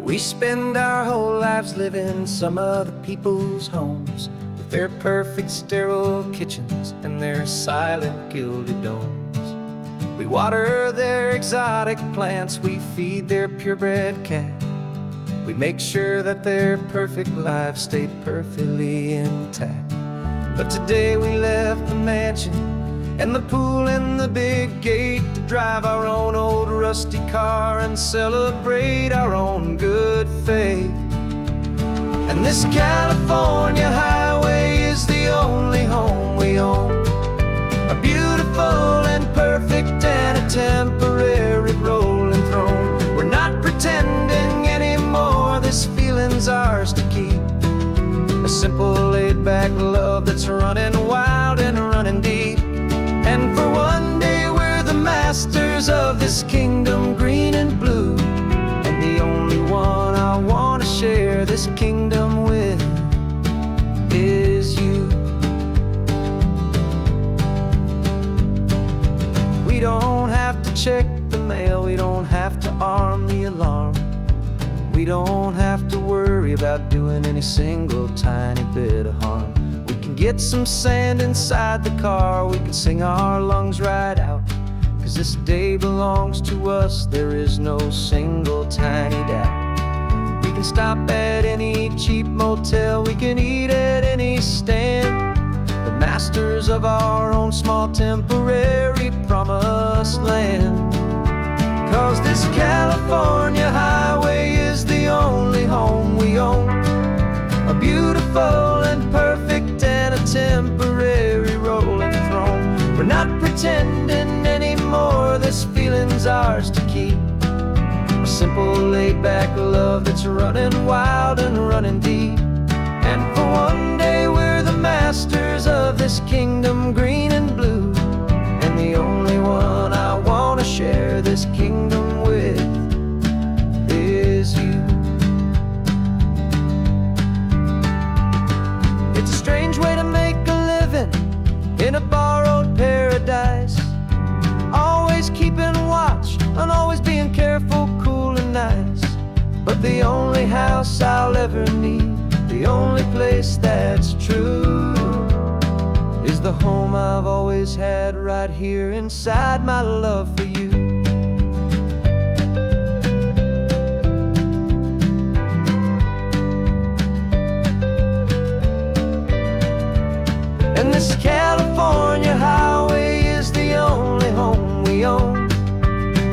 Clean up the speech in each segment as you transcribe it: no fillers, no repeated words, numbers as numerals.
We spend our whole lives living some other people's homes, with their perfect sterile kitchens and their silent gilded domes. We water their exotic plants, we feed their purebred cat. We make sure that their perfect lives stay perfectly intact. But today we left the mansion and the pool and the big gate to drive our own old rusty car and celebrate our own good faith. And this California highway is the only home we own, a beautiful and perfect and a temporary rolling throne. We're not pretending anymore, this feeling's ours to keep, a simple laid-back love that's running wild and running deep. And for one day we're the masters of this kingdom green and blue, and the only one I want to share this kingdom with is you. We don't have to check the mail, we don't have to arm the alarm, we don't have to worry about doing any single tiny bit of harm. We can get some sand inside the car, we can sing our lungs right out, 'cause this day belongs to us, there is no single tiny doubt. We can stop at any cheap motel, we can eat at any stand, the masters of our own small temporary promised land. 'Cause this California highway is the only home we own, a beautiful and perfect and a temporary rolling throne. We're not pretending anymore, this feeling's ours to keep, a simple laid-back love that's running wild and running deep. And for one day we're the masters of this kingdom green and blue, and the only one I want to share this kingdom with is you. It's a strange way to make a living in a borrowed paradise, always keeping watch and always being careful, cool and nice. But the only house I'll ever need, the only place that's true, is the home I've always had right here inside my love for you. And this California highway is the only home we own,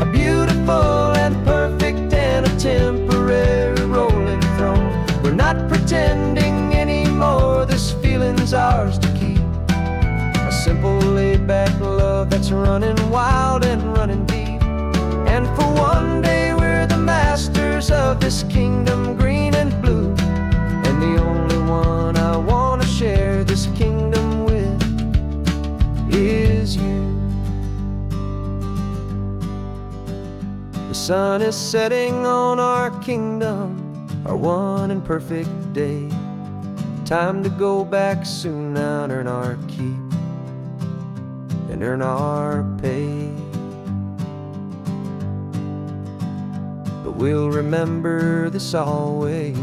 a beautiful and perfect and a temporary rolling throne. We're not pretending anymore, this feeling's ours to keep, a simple laid-back love that's running wild and running deep. And for one day we're the masters of this kingdom green and blue, and the only one I want to share this kingdom with is you. The sun is setting on our kingdom, our one and perfect day. Time to go back soon now and earn our keep and earn our pay. But we'll remember this always,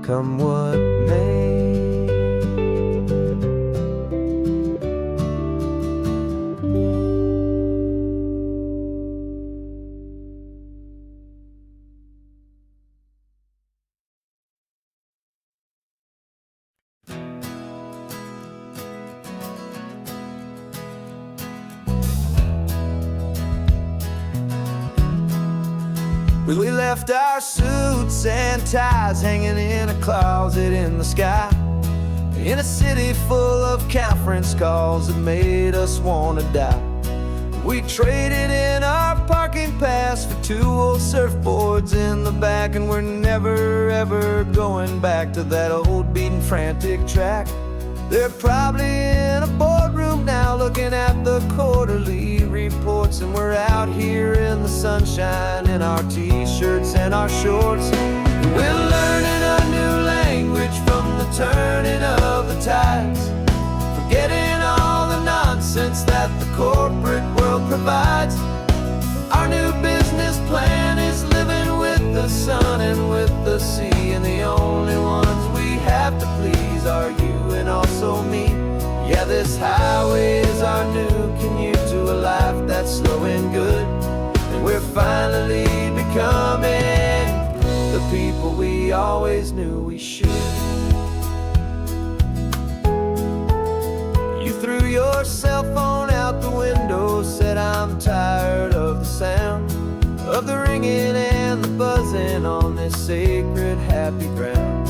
come what may. We left our suits and ties hanging in a closet in the sky, in a city full of conference calls that made us want to die. We traded in our parking pass for 2 old surfboards in the back, and we're never ever going back to that old beaten frantic track. They're probably in a boardroom now looking at the quarterly reports, and we're out here in the sunshine in our t-shirts and our shorts. We're learning a new language from the turning of the tides, forgetting all the nonsense that the corporate world provides. Our new business plan is living with the sea, and the only ones we have to please are you and also me. Yeah, this highway is our new commute to a life that's slow and good, and we're finally becoming the people we always knew we should. You threw your cell phone out the window, said I'm tired of the sound of the ringing and the buzzing on this sacred happy ground.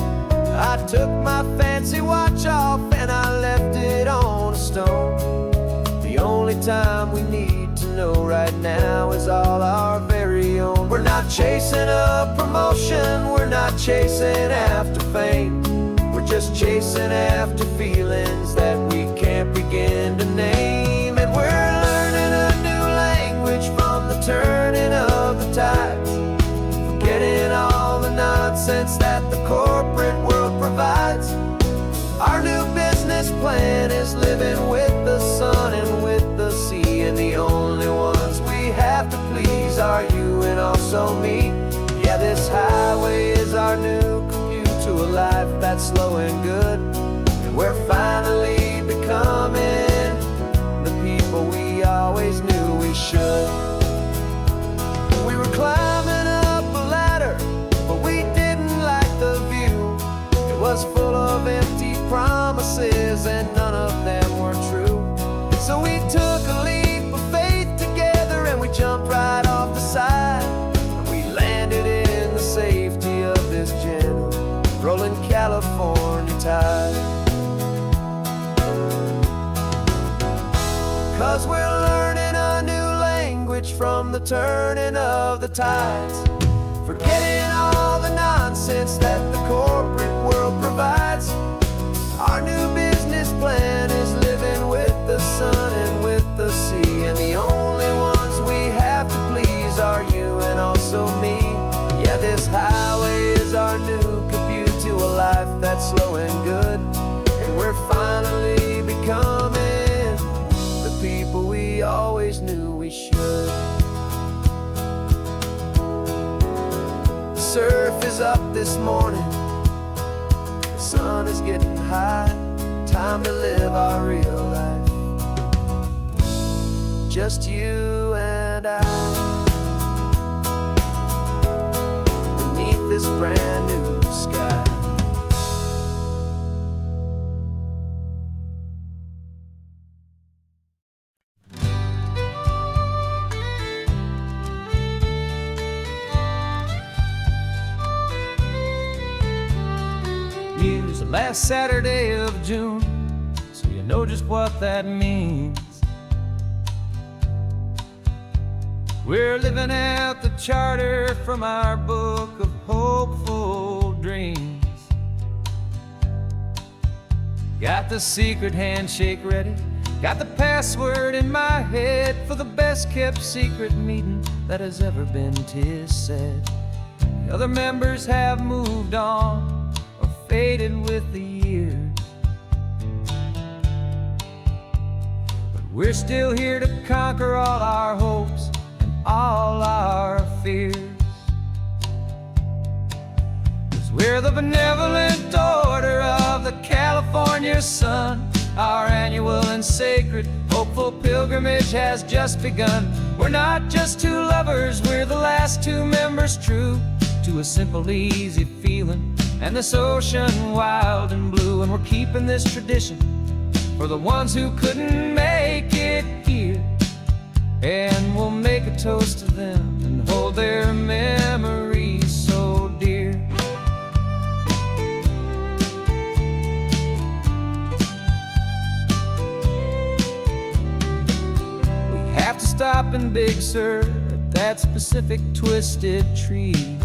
I took my fancy watch off and I left it on a stone. The only time we need to know right now is all our very own. We're not chasing a promotion, we're not chasing after fame. We're just chasing after feelings that we can't begin to name. And we're learning a new language from the turning of the tides, forgetting all the nonsense that the corporate world provides. Our new business plan is living with the sun and with the sea, and the only ones we have to please are you and also me. Yeah, this highway is our new commute to a life that's slow and good, and we're finally becoming the people we always knew we should. We were climbing up a ladder, but we didn't like the view. It was full of empty promises and none of them were true. So we took a leap of faith together and we jumped right off the side, and we landed in the safety of this gentle rolling California tide. 'Cause we're learning a new language from the turning of the tides, forgetting all the nonsense that the corporate world provides. Our new business plan is living with the sun and with the sea, and the only ones we have to please are you and also me. Yeah, this highway is our new commute to a life that's slow and good, and we're finally becoming the people we always knew we should. The surf is up this morning, the sun is getting high, time to live our real life, just you and I, beneath this brand new sky. Use the last Saturday of June, so you know just what that means. We're living out the charter from our book of hopeful dreams. Got the secret handshake ready, got the password in my head for the best kept secret meeting that has ever been, 'tis said. The other members have moved on or faded with the years, but we're still here to conquer all our hopes and all our fears. 'Cause we're the benevolent order of the California sun. Our annual and sacred hopeful pilgrimage has just begun. We're not just two lovers, we're the last two members true to a simple, easy feeling and this ocean wild and blue. And we're keeping this tradition for the ones who couldn't make it here, and we'll make a toast to them and hold their memories so dear. We have to stop in Big Sur at that specific twisted tree,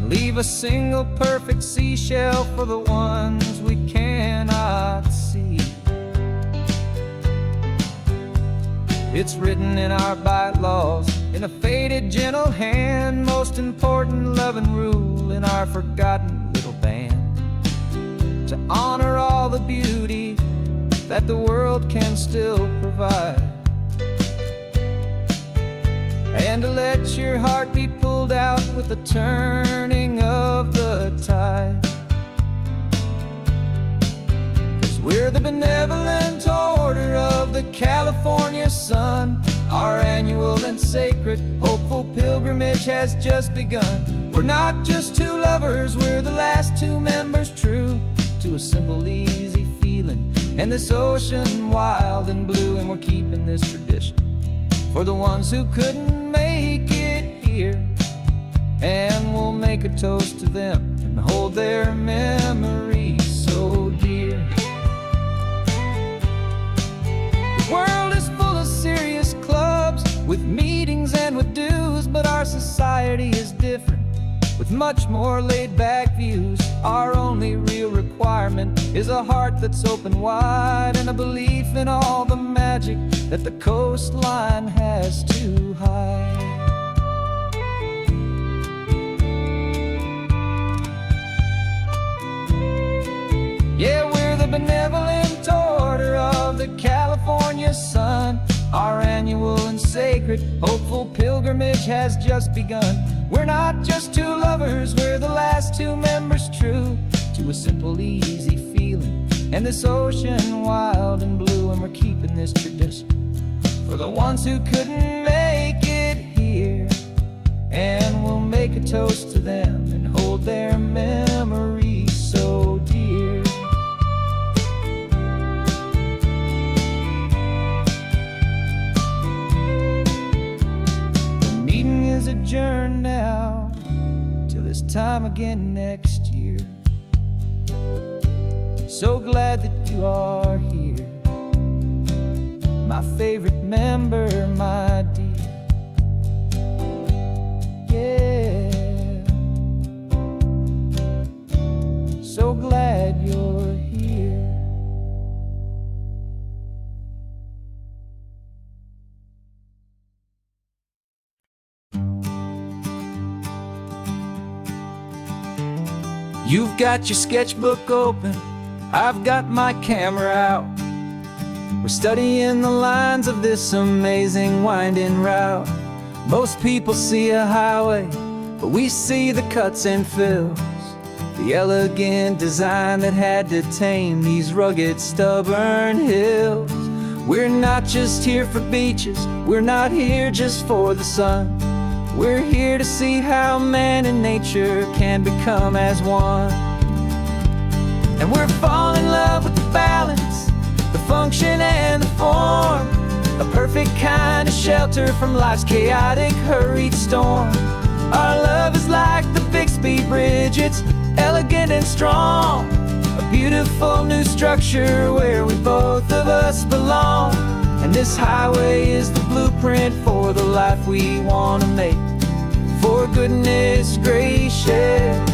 leave a single perfect seashell for the ones we cannot see. It's written in our bylaws in a faded gentle hand, most important loving rule in our forgotten little band, to honor all the beauty that the world can still provide. And and to let your heart be pulled out with the turning of the tide. 'Cause we're the benevolent order of the California sun. Our annual and sacred hopeful pilgrimage has just begun. We're not just two lovers, we're the last two members true to a simple, easy feeling, and this ocean wild and blue. And we're keeping this tradition for the ones who couldn't make it here, and we'll make a toast to them and hold their memories so dear. The world is full of serious clubs with meetings and with dues, but our society is different with much more laid-back views. Our only real requirement is a heart that's open wide, and a belief in all the magic that the coastline has to hide. Yeah, we're the benevolent order of the California sun. Our annual and sacred hopeful pilgrimage has just begun. We're not just two lovers, we're the last two members true to a simple, easy feeling, and this ocean wild and blue. And we're keeping this tradition for the ones who couldn't make it here, and we'll make a toast to them and hold their memories so dear. The meeting is adjourned now till this time again next year. So glad that you are here, my favorite member, my dear. Yeah, so glad you're here. You've got your sketchbook open, I've got my camera out. We're studying the lines of this amazing winding route. Most people see a highway, but we see the cuts and fills, the elegant design that had to tame these rugged, stubborn hills. We're not just here for beaches, we're not here just for the sun. We're here to see how man and nature can become as one. And we're falling in love with the balance, the function and the form, a perfect kind of shelter from life's chaotic, hurried storm. Our love is like the Bixby Bridge, it's elegant and strong, a beautiful new structure where we both of us belong. And this highway is the blueprint for the life we want to make. For goodness gracious,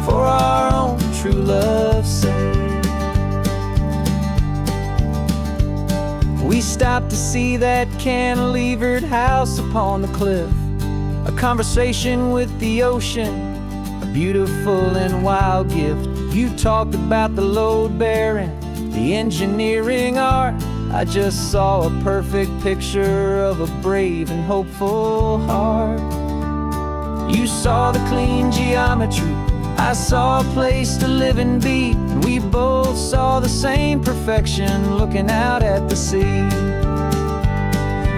for our own true love's sake. We stopped to see that cantilevered house upon the cliff, a conversation with the ocean, a beautiful and wild gift. You talked about the load bearing, the engineering art. I just saw a perfect picture of a brave and hopeful heart. You saw the clean geometry, I saw a place to live and be, and we both saw the same perfection looking out at the sea.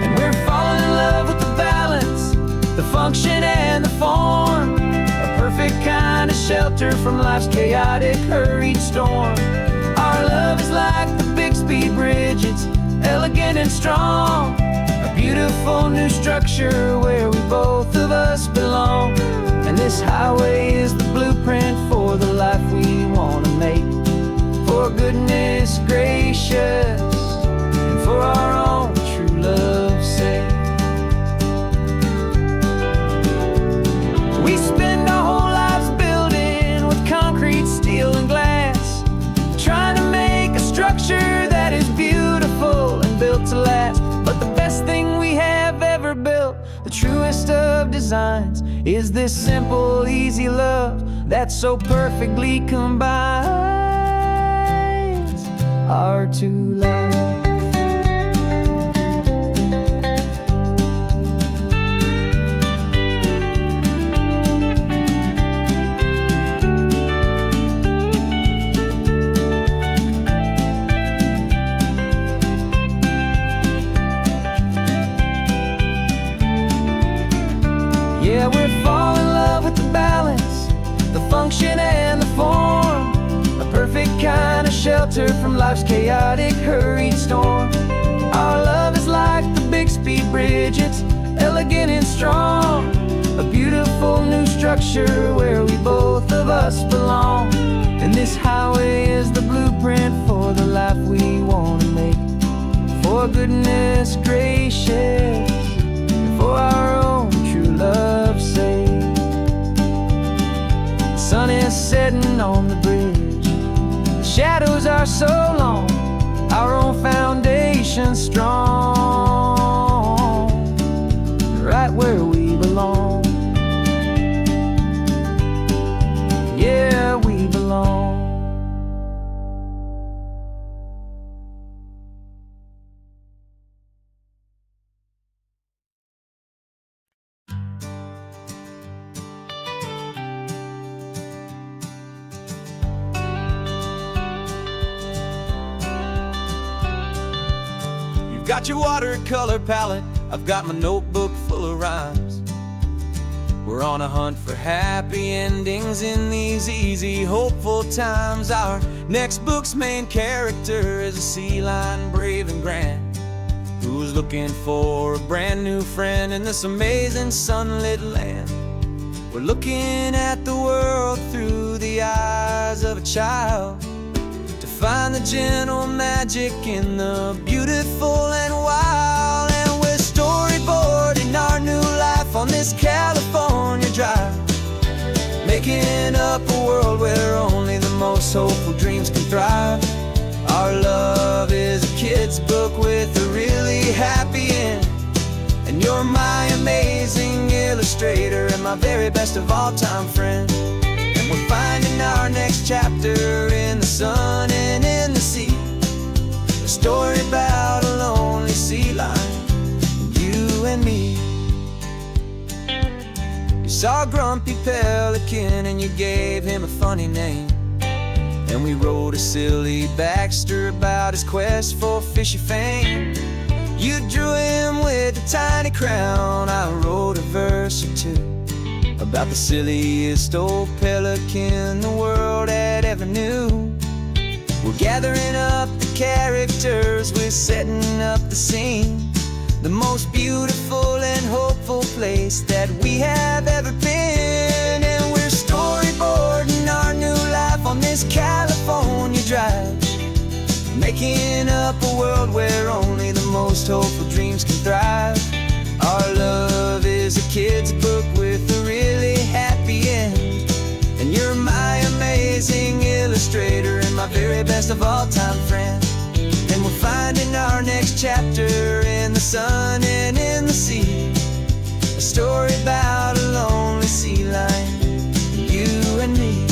And we're falling in love with the balance, the function and the form, a perfect kind of shelter from life's chaotic, hurried storm. Our love is like the Bixby Bridge, it's elegant and strong, a beautiful new structure where we both of us belong. And this highway is the blueprint for the life we want to make. For goodness gracious, and for our own true love's sake. We spend our whole lives building with concrete, steel, and glass, trying to make a structure that is beautiful and built to last. But the best thing we have ever built, the truest of designs, is this simple, easy love that so perfectly combines our two lives. function and the form, a perfect kind of shelter from life's chaotic, hurried storm. Our love is like the Bixby Bridge, it's elegant and strong, a beautiful new structure where we both of us belong. And this highway is the blueprint for the life we want to make. For goodness gracious, and for our own true love's sake. The sun is setting on the bridge, the shadows are so long, our own foundation strong, right where we belong. Yeah, we belong. You've got your watercolor palette, I've got my notebook full of rhymes. We're on a hunt for happy endings in these easy, hopeful times. Our next book's main character is a sea lion, brave and grand, who's looking for a brand new friend in this amazing sunlit land. We're looking at the world through the eyes of a child, to find the gentle magic in the beautiful and wild. And we're storyboarding our new life on this California drive, making up a world where only the most hopeful dreams can thrive. Our love is a kid's book with a really happy end, and you're my amazing illustrator and my very best of all-time friend. And we're finding our next chapter in the sun and in the sea, a story about a lonely sea lion, you and me. You saw a grumpy pelican and you gave him a funny name, and we wrote a silly Baxter about his quest for fishy fame. You drew him with a tiny crown, I wrote a verse or two about the silliest old pelican the world had ever knew. We're gathering up the characters, we're setting up the scene, the most beautiful and hopeful place that we have ever been. And we're storyboarding our new life on this California drive, making up a world where only the most hopeful dreams can thrive. Our love is a kid's book with a really happy end, and you're my amazing illustrator and my very best of all-time friend. And we're finding our next chapter in the sun and in the sea, a story about a lonely sea lion, you and me.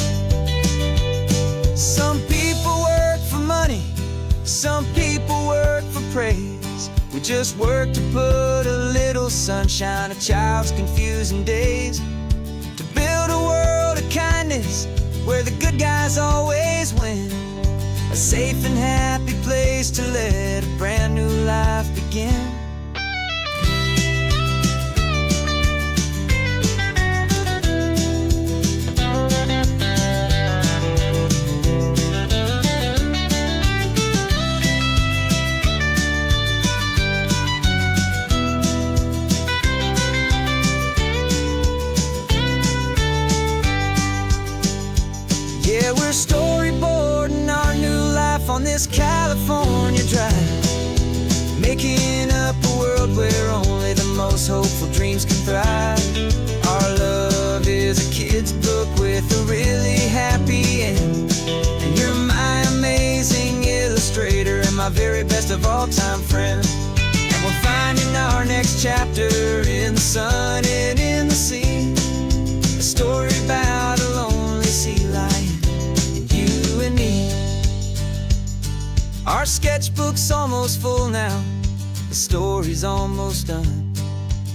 Some people work for money, some people work for praise. We just work to put a little sunshine in a child's confusing days, to build a world of kindness where the good guys always win, a safe and happy place to let a brand new life begin. Yeah, we're storyboarding our new life on this California drive, making up a world where only the most hopeful dreams can thrive. Our love is a kid's book with a really happy end, and you're my amazing illustrator and my very best of all-time friend. And we're finding our next chapter in the sun and in the sea, a story about a lonely sea lion, you and me. Our sketchbook's almost full now, the story's almost done.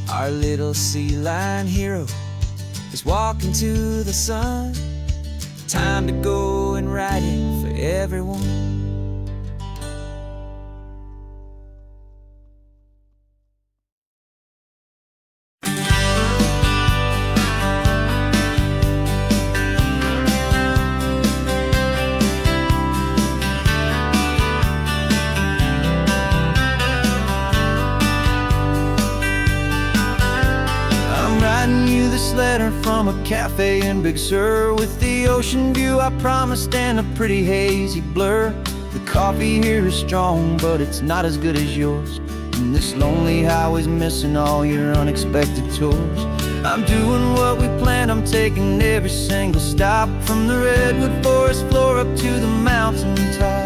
Our little sea lion hero is walking to the sun. Time to go and write it for everyone. letter from a cafe in Big Sur, with the ocean view I promised and a pretty hazy blur. The coffee here is strong, but it's not as good as yours. And this lonely highway's missing all your unexpected tours. I'm doing what we planned, I'm taking every single stop, from the redwood forest floor up to the mountain top.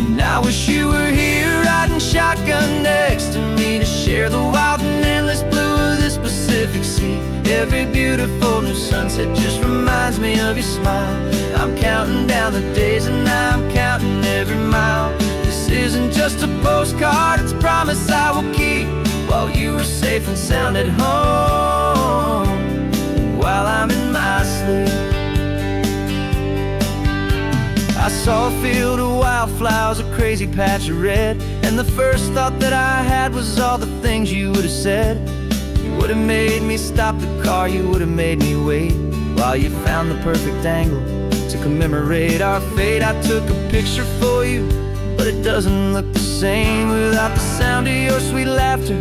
And I wish you were here riding shotgun next to me, to share the wild and endless blue of this Pacific Sea. Every beautiful new sunset just reminds me of your smile. I'm counting down the days and I'm counting every mile. This isn't just a postcard, it's a promise I will keep, while you are safe and sound at home, while I'm in my sleep. I saw a field of wildflowers, a crazy patch of red, and the first thought that I had was all the things you would have said. You would have made me stop the car, you would have made me wait, while you found the perfect angle to commemorate our fate. I took a picture for you, but it doesn't look the same without the sound of your sweet laughter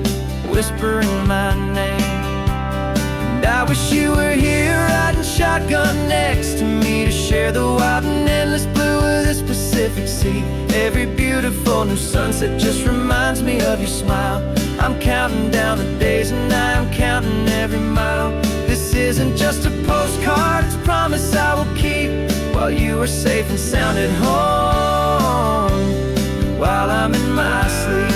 whispering my name. And I wish you were here riding shotgun next to me, to share the wild and endless blue of this Pacific Sea. Every beautiful new sunset just reminds me of your smile. I'm counting down the days and I'm counting every mile. This isn't just a postcard, it's a promise I will keep, while you are safe and sound at home, while I'm in my sleep.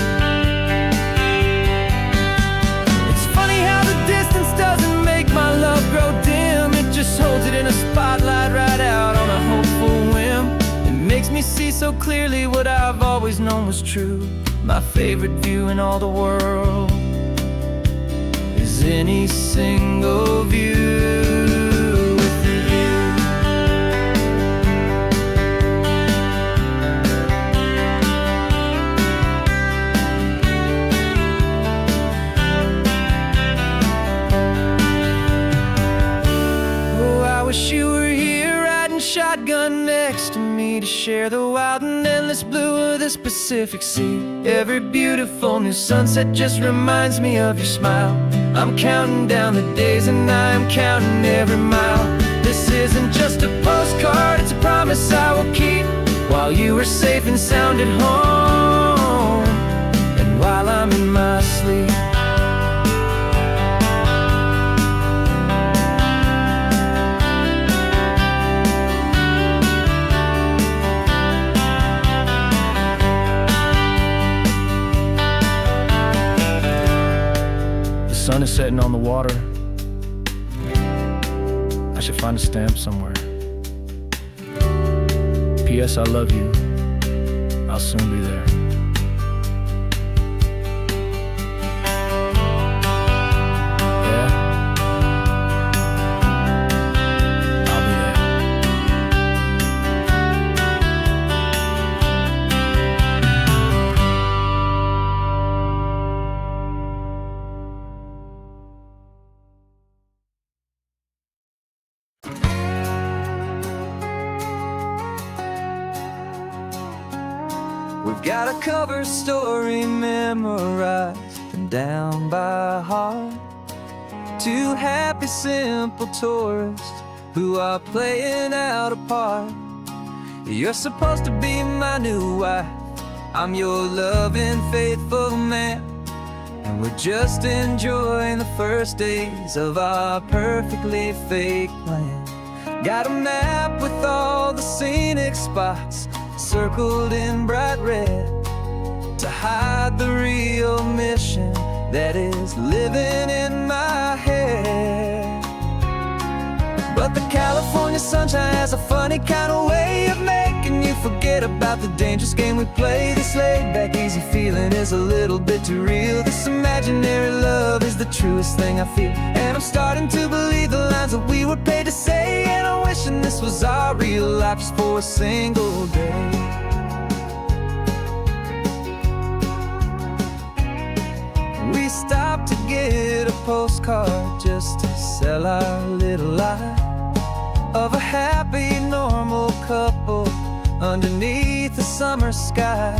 It's funny how the distance doesn't make my love grow dim. It just holds it in a spotlight right out on a hopeful whim. It makes me see so clearly what I've always known was true. My favorite view in all the world is any single view. I wish you were here riding shotgun next to me, to share the wild and endless blue of this Pacific Sea. Every beautiful new sunset just reminds me of your smile. I'm counting down the days and I'm counting every mile. This isn't just a postcard, it's a promise I will keep, while you are safe and sound at home, and while I'm in my sleep. The sun is setting on the water. I should find a stamp somewhere. P.S. I love you. I'll soon be there. Yeah? I'll be there. We've got a cover story memorized and down by heart. Two happy, simple tourists who are playing out a part. You're supposed to be my new wife, I'm your loving, faithful man, and we're just enjoying the first days of our perfectly fake plan. Got a map with all the scenic spots circled in bright red, to hide the real mission that is living in my head. But the California sunshine has a funny kind of way of making you forget about the dangerous game we play. This laid back, easy feeling is a little bit too real. This imaginary love is the truest thing I feel, and I'm starting to believe the lines that we were paid to say. And I'm wishing this was our real life just for a single day. We stopped to get a postcard just to sell our little lie of a happy, normal couple underneath the summer sky.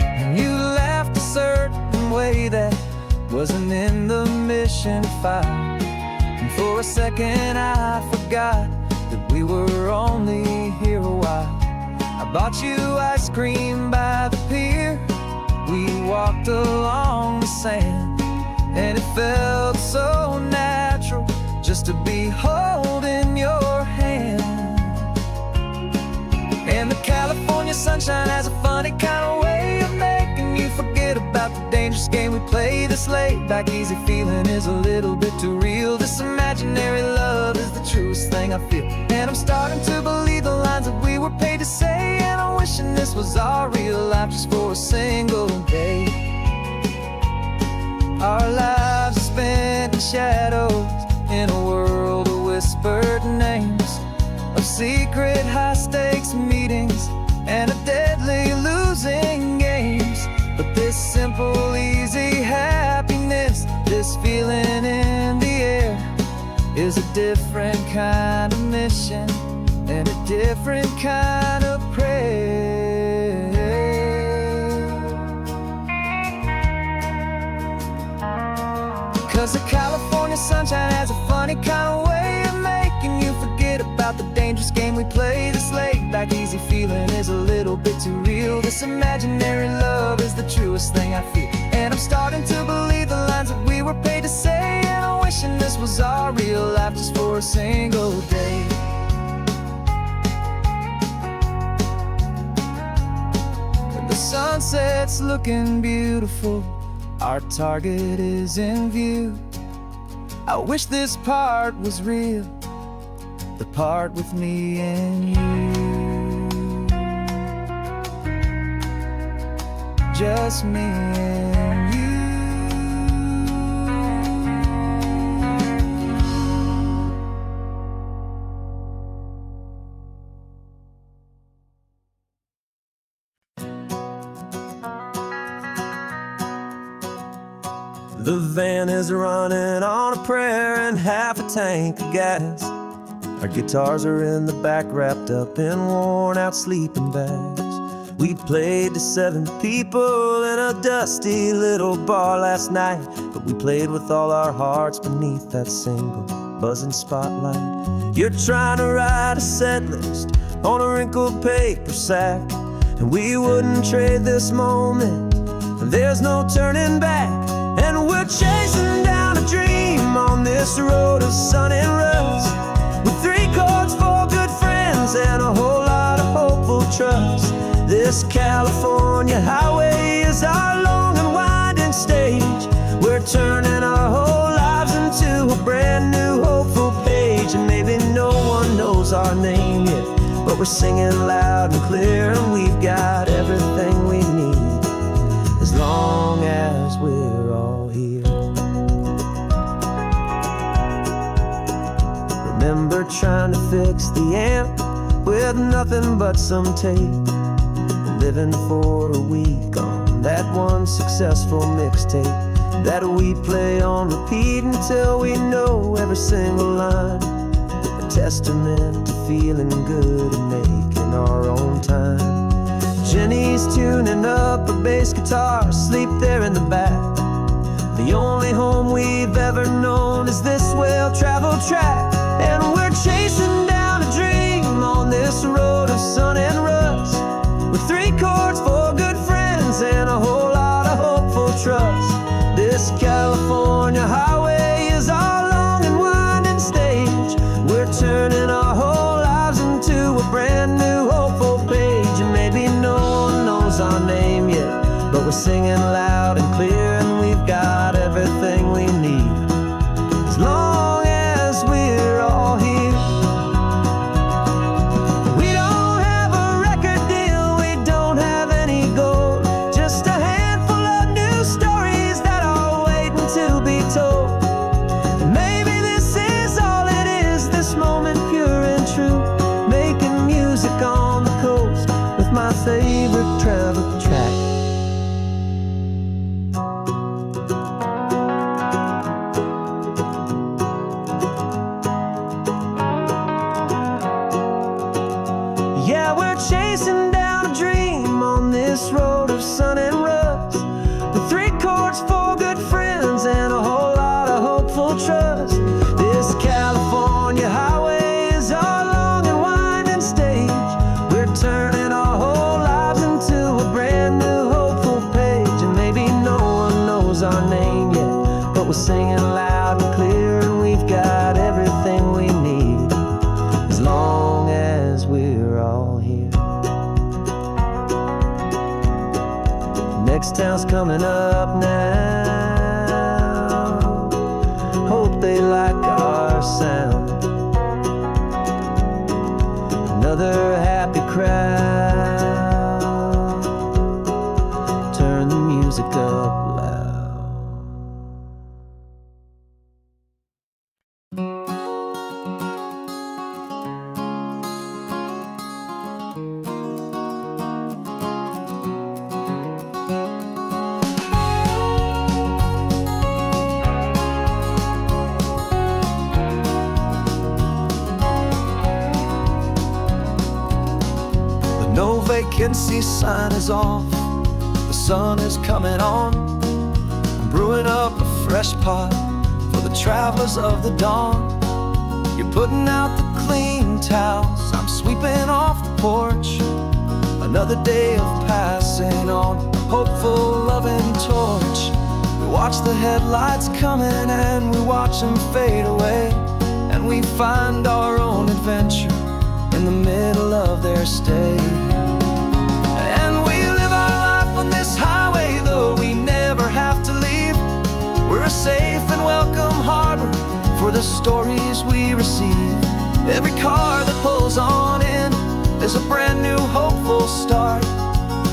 And you laughed a certain way that wasn't in the mission file. For a second I forgot that we were only here a while. I bought you ice cream by the pier. We walked along the sand, and it felt so natural just to be holding your hand. And the California sunshine has a funny kind of way of making you forget about the dangerous game we play this late. Back easy feeling is a little bit too real. This imaginary love is the truest thing I feel. And I'm starting to believe the lines that we were paid to say. And I'm wishing this was our real life just for a single day. Our lives are spent in shadows, in a world of whispered names, of secret high-stakes meetings and of deadly losing games. But this simple, easy happiness, this feeling in the air, is a different kind of mission and a different kind of prayer. 'Cause the California sunshine has a funny kind of way of making you forget about the dangerous game we play this late. Back easy feeling is a little bit too real. This imaginary love is the truest thing I feel. And I'm starting to believe the lines that we were paid to say. And I'm wishing this was our real life just for a single day. And the sunset's looking beautiful, our target is in view. I wish this part was real, the part with me and you. Just me and you. The van is running on a prayer and half a tank of gas. Our guitars are in the back, wrapped up in worn-out sleeping bags. We played to 7 people in a dusty little bar last night, but we played with all our hearts beneath that single buzzing spotlight. You're trying to write a set list on a wrinkled paper sack, and we wouldn't trade this moment. There's no turning back. And we're chasing down a dream on this road of sun and rust, with 3 chords, 4 good friends, and a whole lot of hopeful trust. This California highway is our long and winding stage. We're turning our whole lives into a brand new hopeful page. And maybe no one knows our name yet, but we're singing loud and clear, and we've got everything we need, as long as we're all here. Remember trying to fix the amp with nothing but some tape, living for a week on that one successful mixtape that we play on repeat until we know every single line. A testament to feeling good and making our own time. Jenny's tuning up a bass guitar, asleep there in the back. The only home we've ever known is this well-traveled track. And we're chasing down a dream on this road of sun and rust, with 3 chords, 4 good friends, and a whole lot of hopeful trust. This California highway is our long and winding stage. We're turning our whole lives into a brand new hopeful page. And maybe no one knows our name yet, but we're singing loud and clear, and we've got everything we need, as long as we're all here. We don't have a record deal, we don't have any gold, just a handful of new stories that are waiting to be told. Maybe this is all it is, this moment pure and true, making music on the coast with my favorite travel track. Yeah, we're chasing down a dream on this road of sun and rust, with 3 chords, 4 good friends, and a whole lot of hopeful trust. This next town's coming up now. Hope they like our sound. Another happy crowd. Turn the music up loud. No vacancy sign is off, the sun is coming on. I'm brewing up a fresh pot for the travelers of the dawn. You're putting out the clean towels, I'm sweeping off the porch. Another day of passing on a hopeful, loving torch. We watch the headlights coming and we watch them fade away, and we find our own adventure in the middle of their stay. And we live our life on this highway, though we never have to leave. We're a safe and welcome harbor for the stories we receive. Every car that pulls on in is a brand new hopeful start,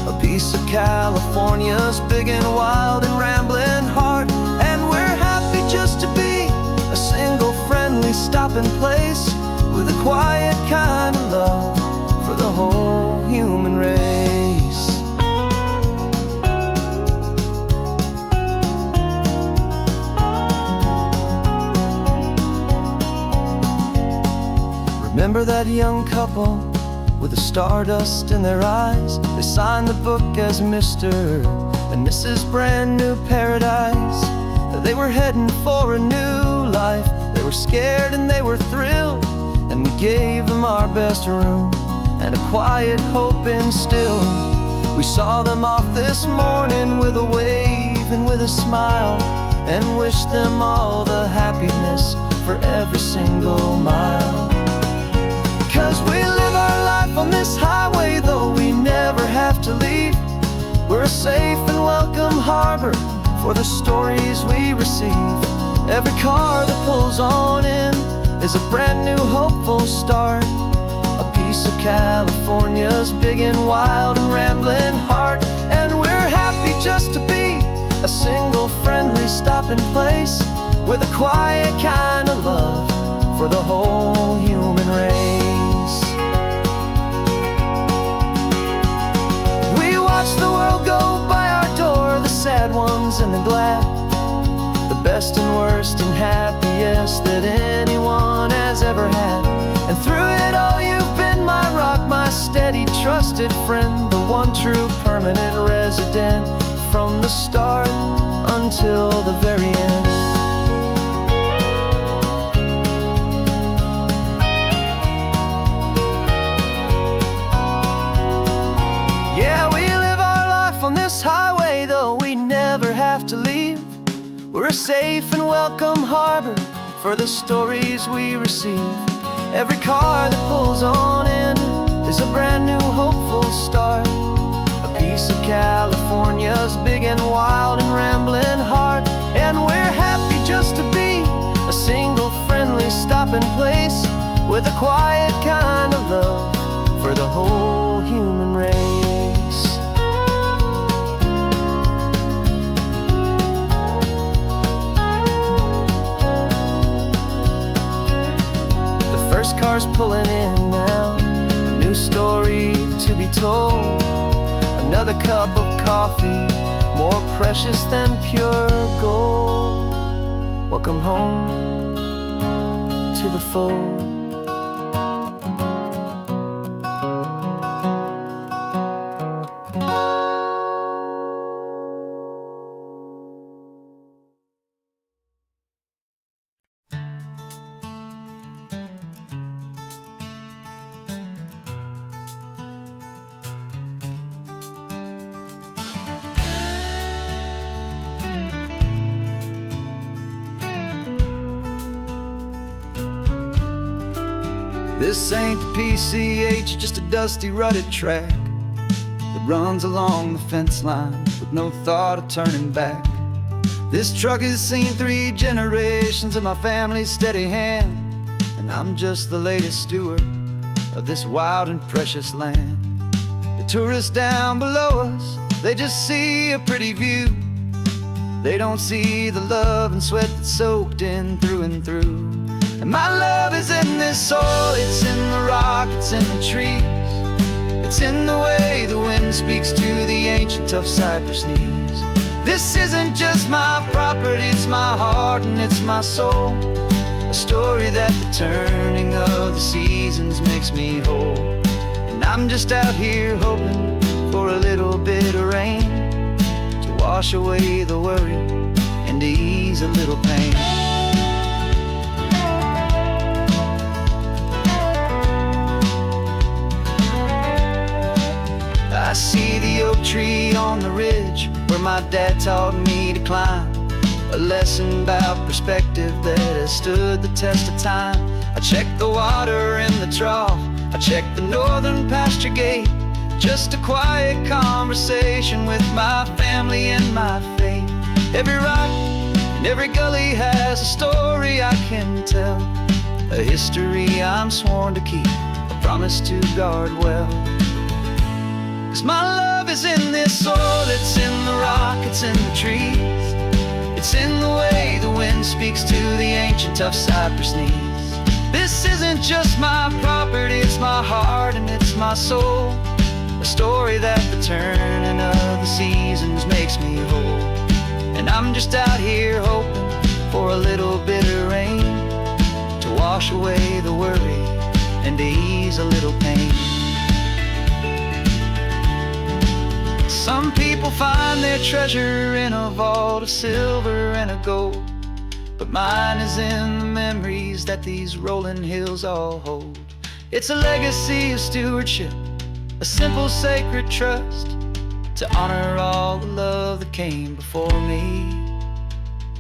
a piece of California's big and wild and rambling heart. And we're happy just to be a single friendly stopping place, with a quiet kind of love for the whole human race. Remember that young couple with the stardust in their eyes? They signed the book as Mr. and Mrs. Brand New Paradise. They were heading for a new life. They were scared and they were thrilled, and we gave them our best room and a quiet hope instilled. We saw them off this morning with a wave and with a smile, and wished them all the happiness for every single mile. 'Cause we live our life on this highway, though we never have to leave. We're a safe and welcome harbor for the stories we receive. Every car that pulls on in is a brand new hopeful start, a piece of California's big and wild and rambling heart. And we're happy just to be a single friendly stopping place, with a quiet kind of love for the whole human race. We watch the world go by our door, the sad ones and the glad, the best and worst and happiest that anyone has ever had. And through it all you've been my rock, my steady trusted friend, the one true permanent resident, from the start until the very end. Yeah, we live our life on this highway, though we never have to leave. We're a safe and welcome harbor for the stories we receive. Every car that pulls on in is a brand new hopeful start, a piece of California's big and wild and rambling heart. And we're happy just to be a single friendly stopping place, with a quiet kind of love for the whole human race. First car's pulling in now, a new story to be told. Another cup of coffee, more precious than pure gold. Welcome home to the fold. This ain't the PCH, just a dusty rutted track that runs along the fence line with no thought of turning back. This truck has seen 3 generations of my family's steady hand, and I'm just the latest steward of this wild and precious land. The tourists down below us, they just see a pretty view. They don't see the love and sweat that's soaked in through and through. And my love is in this soil, it's in the rock, it's in the trees. It's in the way the wind speaks to the ancient tough cypress knees. This isn't just my property, it's my heart and it's my soul. A story that the turning of the seasons makes me whole. And I'm just out here hoping for a little bit of rain to wash away the worry and to ease a little pain. I see the oak tree on the ridge where my dad taught me to climb. A lesson about perspective that has stood the test of time. I check the water in the trough, I check the northern pasture gate. Just a quiet conversation with my family and my faith. Every rock and every gully has a story I can tell, a history I'm sworn to keep, a promise to guard well. 'Cause my love is in this soil, it's in the rock, it's in the trees. It's in the way the wind speaks to the ancient tough cypress knees. This isn't just my property, it's my heart and it's my soul. A story that the turning of the seasons makes me whole. And I'm just out here hoping for a little bit of rain to wash away the worry and to ease a little pain. Some people find their treasure in a vault of silver and of gold, but mine is in the memories that these rolling hills all hold. It's a legacy of stewardship, a simple sacred trust, to honor all the love that came before me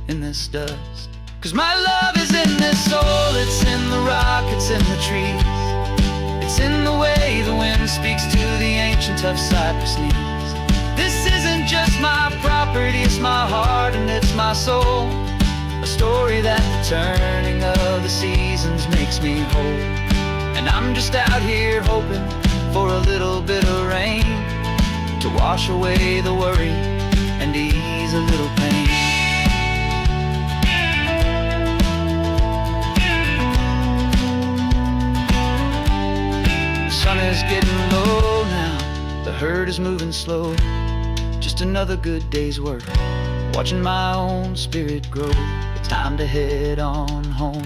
in this dust. 'Cause my love is in this soil, it's in the rock, it's in the trees. It's in the way the wind speaks to the ancient tough cypress knees. This isn't just my property, it's my heart and it's my soul. A story that the turning of the seasons makes me whole. And I'm just out here hoping for a little bit of rain to wash away the worry and ease a little pain. The sun is getting low now, the herd is moving slow. Just another good day's work, watching my own spirit grow. It's time to head on home.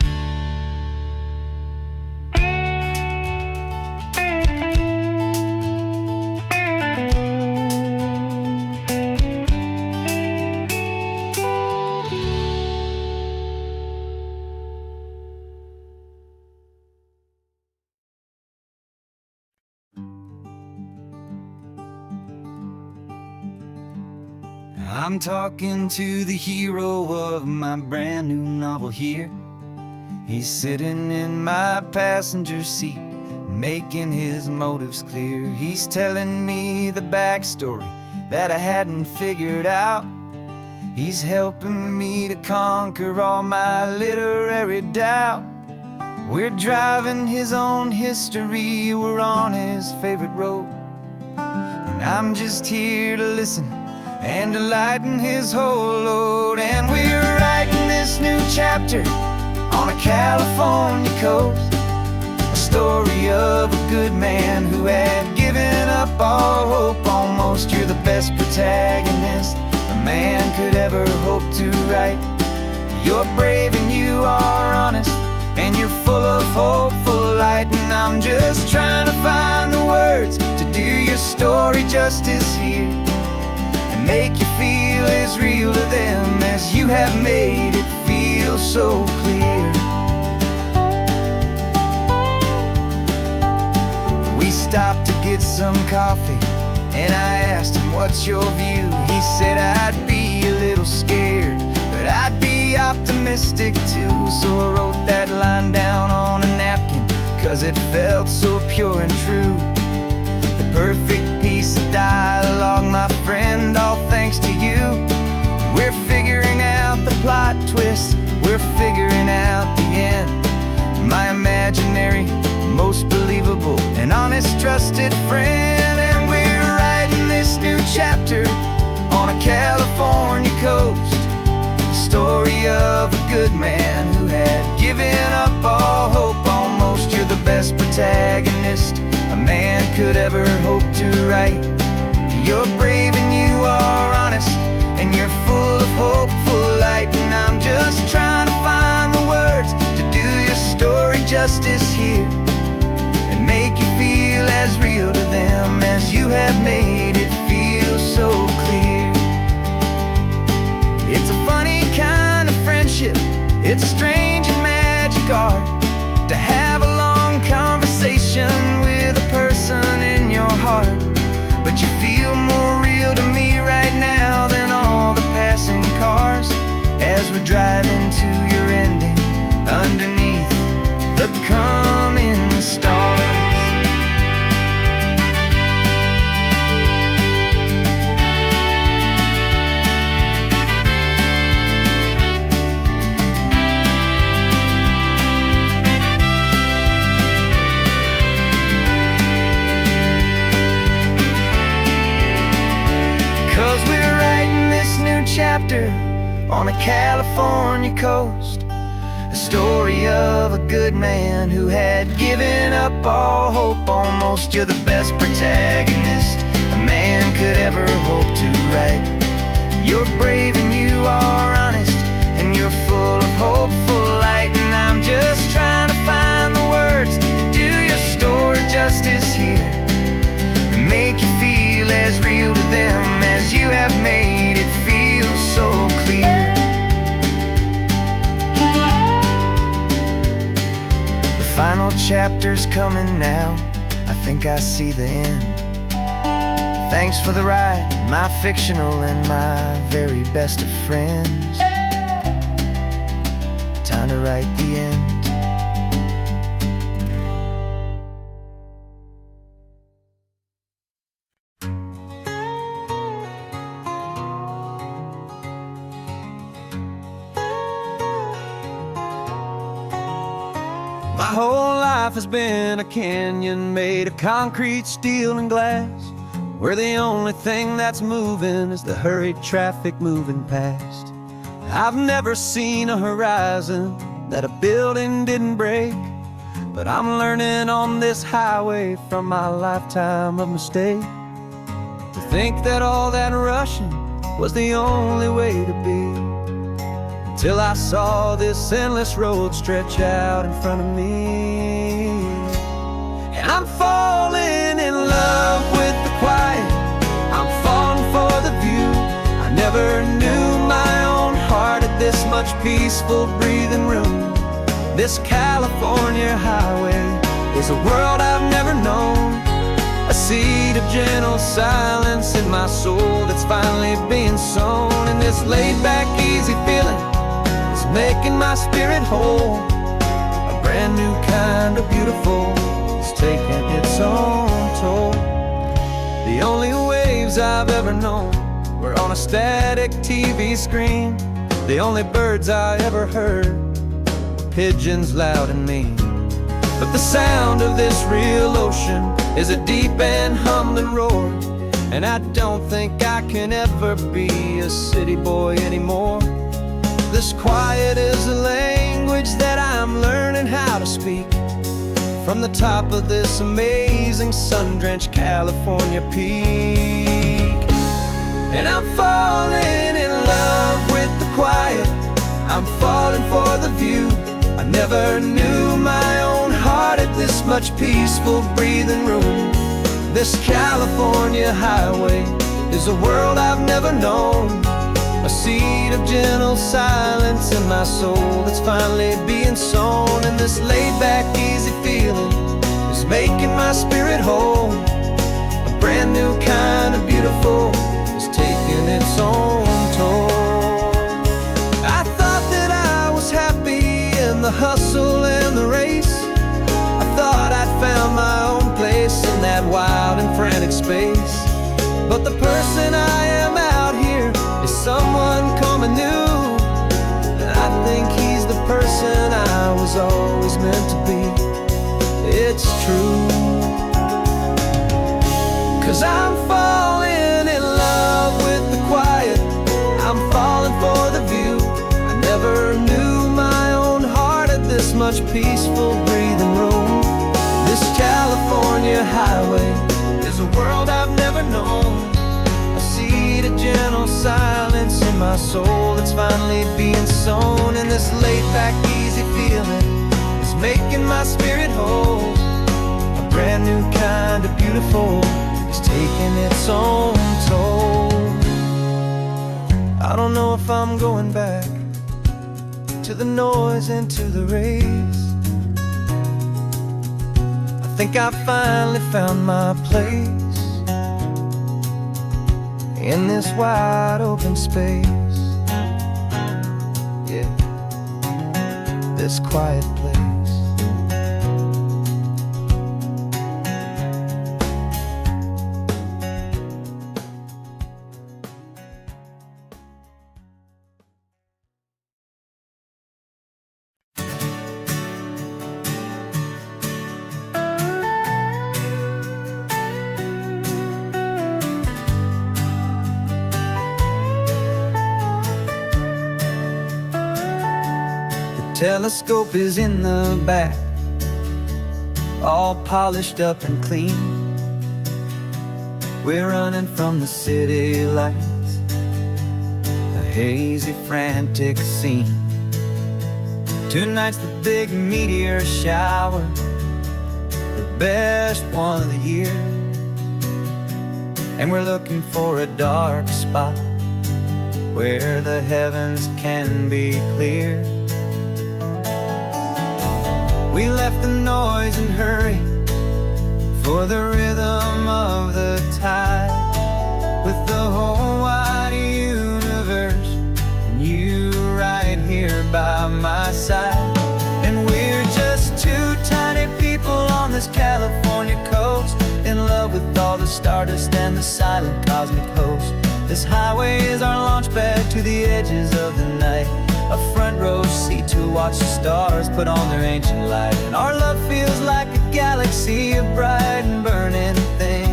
I'm talking to the hero of my brand new novel here. He's sitting in my passenger seat, making his motives clear. He's telling me the backstory that I hadn't figured out. He's helping me to conquer all my literary doubt. We're driving his own history, we're on his favorite road, and I'm just here to listen and to lighten his whole load. And we're writing this new chapter on a California coast, a story of a good man who had given up all hope almost. You're the best protagonist a man could ever hope to write. You're brave and you are honest, and you're full of hopeful light. And I'm just trying to find the words to do your story justice here, make you feel as real to them as you have made it feel so clear. We stopped to get some coffee, and I asked him, what's your view? He said, I'd be a little scared, but I'd be optimistic too. So I wrote that line down on a napkin, 'cause it felt so pure and true. The perfect piece of dialogue, my friend, all thanks to you. We're figuring out the plot twist, we're figuring out the end. My imaginary, most believable and honest trusted friend. And we're writing this new chapter on a California coast, the story of a good man who had given up all hope. Almost, you're the best protagonist a man could ever hope to write. You're brave and you are honest, and you're full of hopeful light. And I'm just trying to find the words to do your story justice here, and make you feel as real to them as you have made it feel so clear. It's a funny kind of friendship, it's a strange and magic art to have a long conversation with a person in your heart. But you feel more real to me right now than all the passing cars, as we're driving to your ending underneath the coming stars. 'Cause we're writing this new chapter on a California coast, a story of a good man who had given up all hope. Almost, you're the best protagonist a man could ever hope to write. You're brave and you are honest, and you're full of hopeful light. And I'm just trying to find the words to do your story justice here, and make you feel as real to them as you have made it feel so clear. The final chapter's coming now, I think I see the end. Thanks for the ride, my fictional and my very best of friends. Time to write the end. My whole life has been a canyon made of concrete, steel, and glass, where the only thing that's moving is the hurried traffic moving past. I've never seen a horizon that a building didn't break, but I'm learning on this highway from my lifetime of mistakes to think that all that rushing was the only way to be, till I saw this endless road stretch out in front of me. And I'm falling in love with the quiet, I'm falling for the view. I never knew my own heart had this much peaceful breathing room. This California highway is a world I've never known, a seed of gentle silence in my soul that's finally being sown. And this laid-back, easy feeling is making my spirit whole. A brand new kind of beautiful is taking its own toll. The only waves I've ever known were on a static TV screen. The only birds I ever heard were pigeons loud and mean. But the sound of this real ocean is a deep and humbling roar, and I don't think I can ever be a city boy anymore. This quiet is a language that I'm learning how to speak from the top of this amazing sun-drenched California peak. And I'm falling in love with the quiet, I'm falling for the view. I never knew my own heart had this much peaceful breathing room. This California highway is a world I've never known, a seed of gentle silence in my soul that's finally being sown. And this laid-back, easy feeling is making my spirit whole. A brand new kind of beautiful is taking its own toll. I thought that I was happy in the hustle and the race. I thought I'd found my own place in that wild and frantic space. but the person I am out here is someone coming new. And I think he's the person I was always meant to be. It's true, 'cause I'm falling in love with the quiet. I'm falling for the view. I never knew my own heart had this much peaceful breathing room. This California highway is a world I've never known. I see the gentle silence in my soul that's finally being sown. And this laid-back, easy feeling is making my spirit whole. A brand new kind of beautiful is taking its own toll. I don't know if I'm going back to the noise and to the race. I think I finally found my place in this wide open space. Yeah, this quiet place. Telescope is in the back, all polished up and clean. We're running from the city lights, a hazy, frantic scene. Tonight's the big meteor shower, the best one of the year. And we're looking for a dark spot where the heavens can be clear. We left the noise and hurry for the rhythm of the tide, with the whole wide universe and you right here by my side. And we're just two tiny people on this California coast, in love with all the stardust and the silent cosmic host. This highway is our launch pad to the edges of the night, a front row seat to watch the stars put on their ancient light. And our love feels like a galaxy, a bright and burning thing,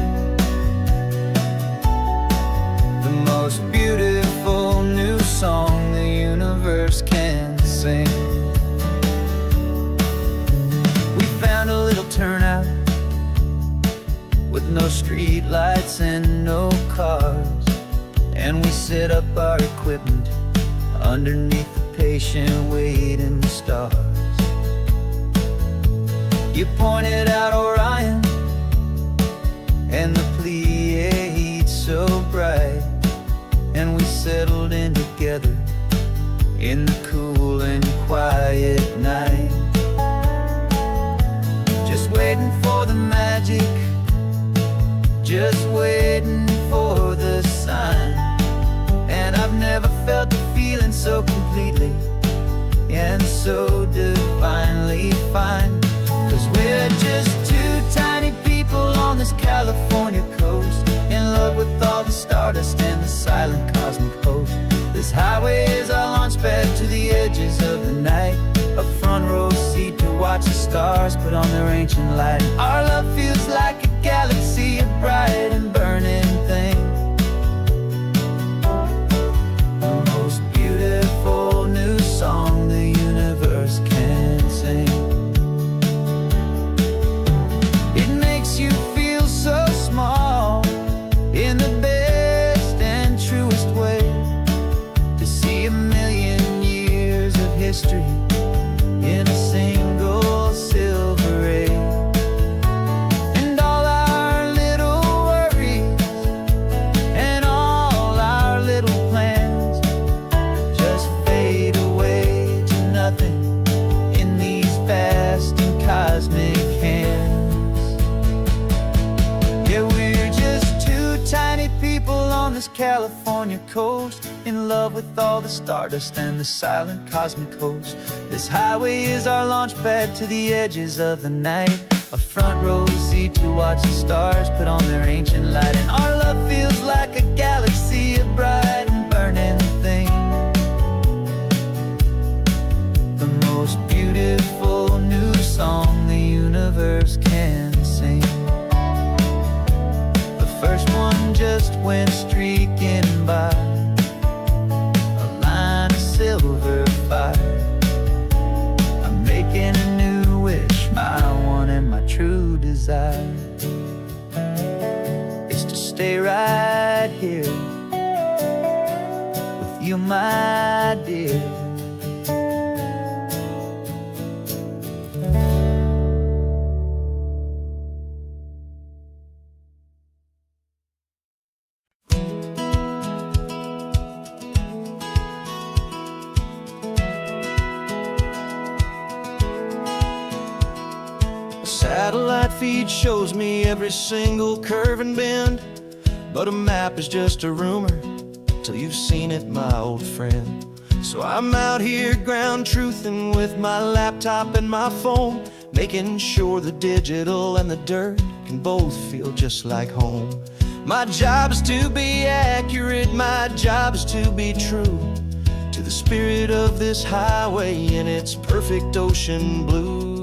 the most beautiful new song the universe can sing. We found a little turnout with no street lights and no cars, and we set up our equipment underneath the patient waiting stars. You pointed out Orion and the Pleiades so bright, and we settled in together in the cool and quiet night, just waiting for the magic, just waiting for the sign. And I've never felt the feeling so completely and so divinely fine, 'cause we're just two tiny people on this California coast, in love with all the stardust and the silent cosmic host. This highway is our launch pad to the edges of the night, a front row seat to watch the stars put on their ancient light. Our love feels like a galaxy, a bright and burning thing, the most beautiful new song the universe can sing. It makes you feel so small in the best and truest way, to see a million years of history in a single silver ray. And all our little worries and all our little plans just fade away to nothing in these vast and cosmic hands. Yeah, we're just two tiny people on this California coast, in love with all the stardust and the silent cosmic host. This highway is our launch pad to the edges of the night, A front row seat to watch the stars put on their ancient light. And our love feels like a galaxy, a bright and burning thing. The most beautiful new song the universe can sing. The first one just went streaking by, a line of silver fire. I'm making a new wish, my one and my true desire is to stay right here with you, my dear. Satellite feed shows me every single curve and bend, but a map is just a rumor till you've seen it, my old friend. So I'm out here ground truthing with my laptop and my phone, making sure the digital and the dirt can both feel just like home. My job is to be accurate, my job is to be true to the spirit of this highway in its perfect ocean blue.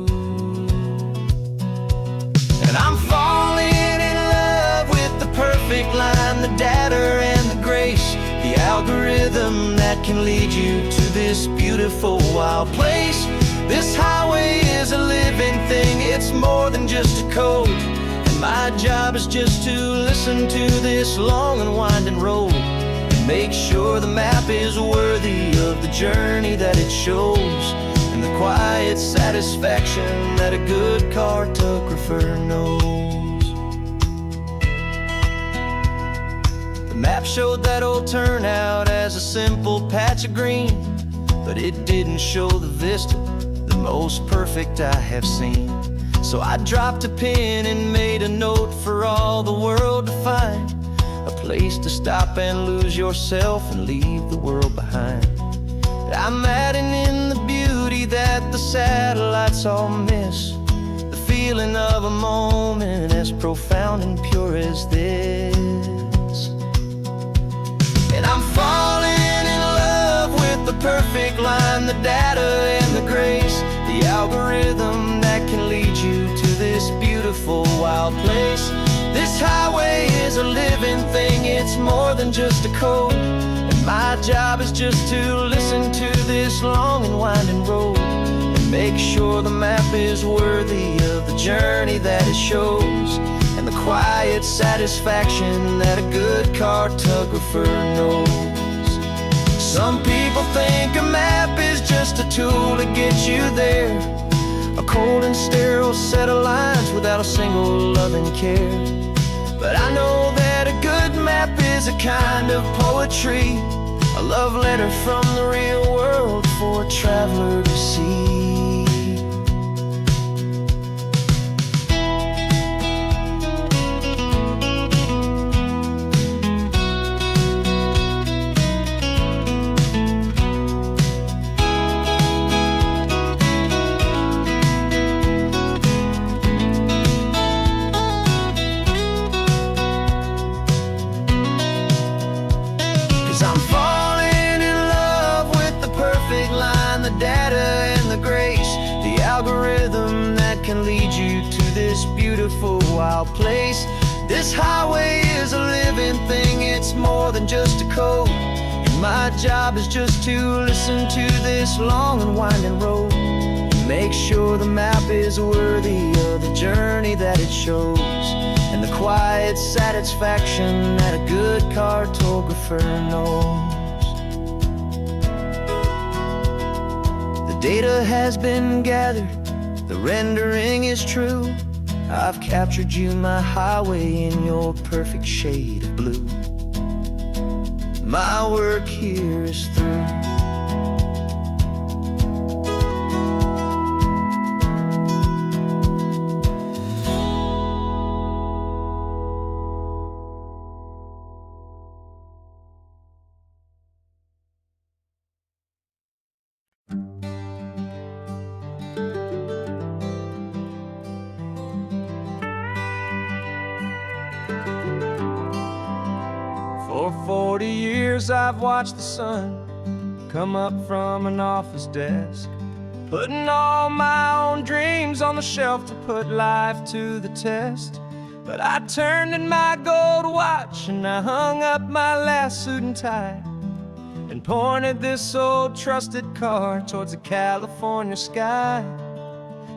And I'm falling in love with the perfect line, the data and the grace, the algorithm that can lead you to this beautiful wild place. This highway is a living thing, it's more than just a code. And my job is just to listen to this long and winding road and make sure the map is worthy of the journey that it shows, and the quiet satisfaction that a good cartographer knows. The map showed that old turnout as a simple patch of green, but it didn't show the vista, the most perfect I have seen. So I dropped a pin and made a note for all the world to find, a place to stop and lose yourself and leave the world behind. I'm adding in the beauty that the satellites all miss, the feeling of a moment as profound and pure as this. And I'm falling in love with the perfect line, the data and the grace, the algorithm that can lead you to this beautiful wild place. This highway is a living thing, it's more than just a code. My job is just to listen to this long and winding road and make sure the map is worthy of the journey that it shows, and the quiet satisfaction that a good cartographer knows. Some people think a map is just a tool to get you there, a cold and sterile set of lines without a single loving care. But I know that a good map is a kind of poetry, a love letter from the real world for a traveler to see. I'm falling in love with the perfect line, the data and the grace, the algorithm that can lead you to this beautiful wild place. This highway is a living thing, it's more than just a code. And my job is just to listen to this long and winding road and make sure the map is worthy of the journey that it shows, and the quiet satisfaction that a good cartographer knows. The data has been gathered, the rendering is true. I've captured you, my highway, in your perfect shade of blue. My work here is through. years I've watched the sun come up from an office desk, putting all my own dreams on the shelf to put life to the test. But I turned in my gold watch and I hung up my last suit and tie, and pointed this old trusted car towards the California sky.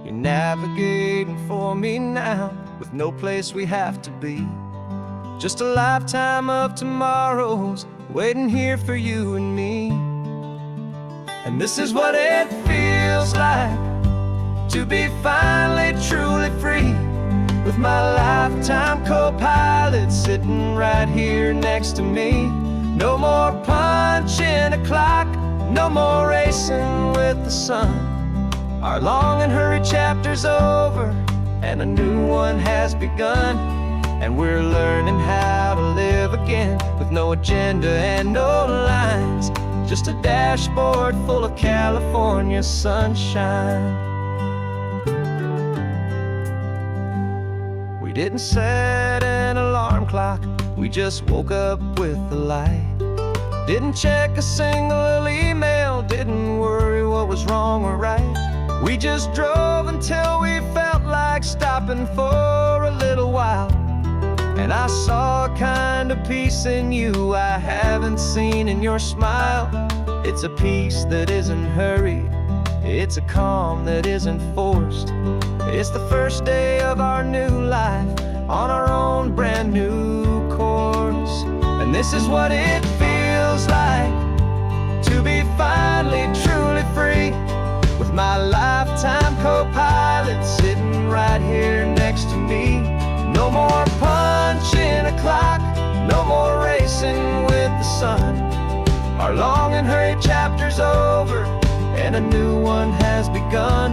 You're navigating for me now, with no place we have to be. Just a lifetime of tomorrows waiting here for you and me. And this is what it feels like to be finally truly free, with my lifetime co-pilot sitting right here next to me. No more punching a clock, no more racing with the sun. Our long and hurried chapter's over, and a new one has begun. And we're learning how to live again, with no agenda and no lines, just a dashboard full of California sunshine. We didn't set an alarm clock, we just woke up with the light. Didn't check a single email, didn't worry what was wrong or right. We just drove until we felt like stopping for a little while. And I saw a kind of peace in you I haven't seen in your smile. It's a peace that isn't hurried, it's a calm that isn't forced. It's the first day of our new life on our own brand new course. And this is what it feels like to be finally truly free, with my lifetime co-pilot sitting right here next to me. No more punching a clock, no more racing with the sun. Our long and hurried chapter's over, and a new one has begun.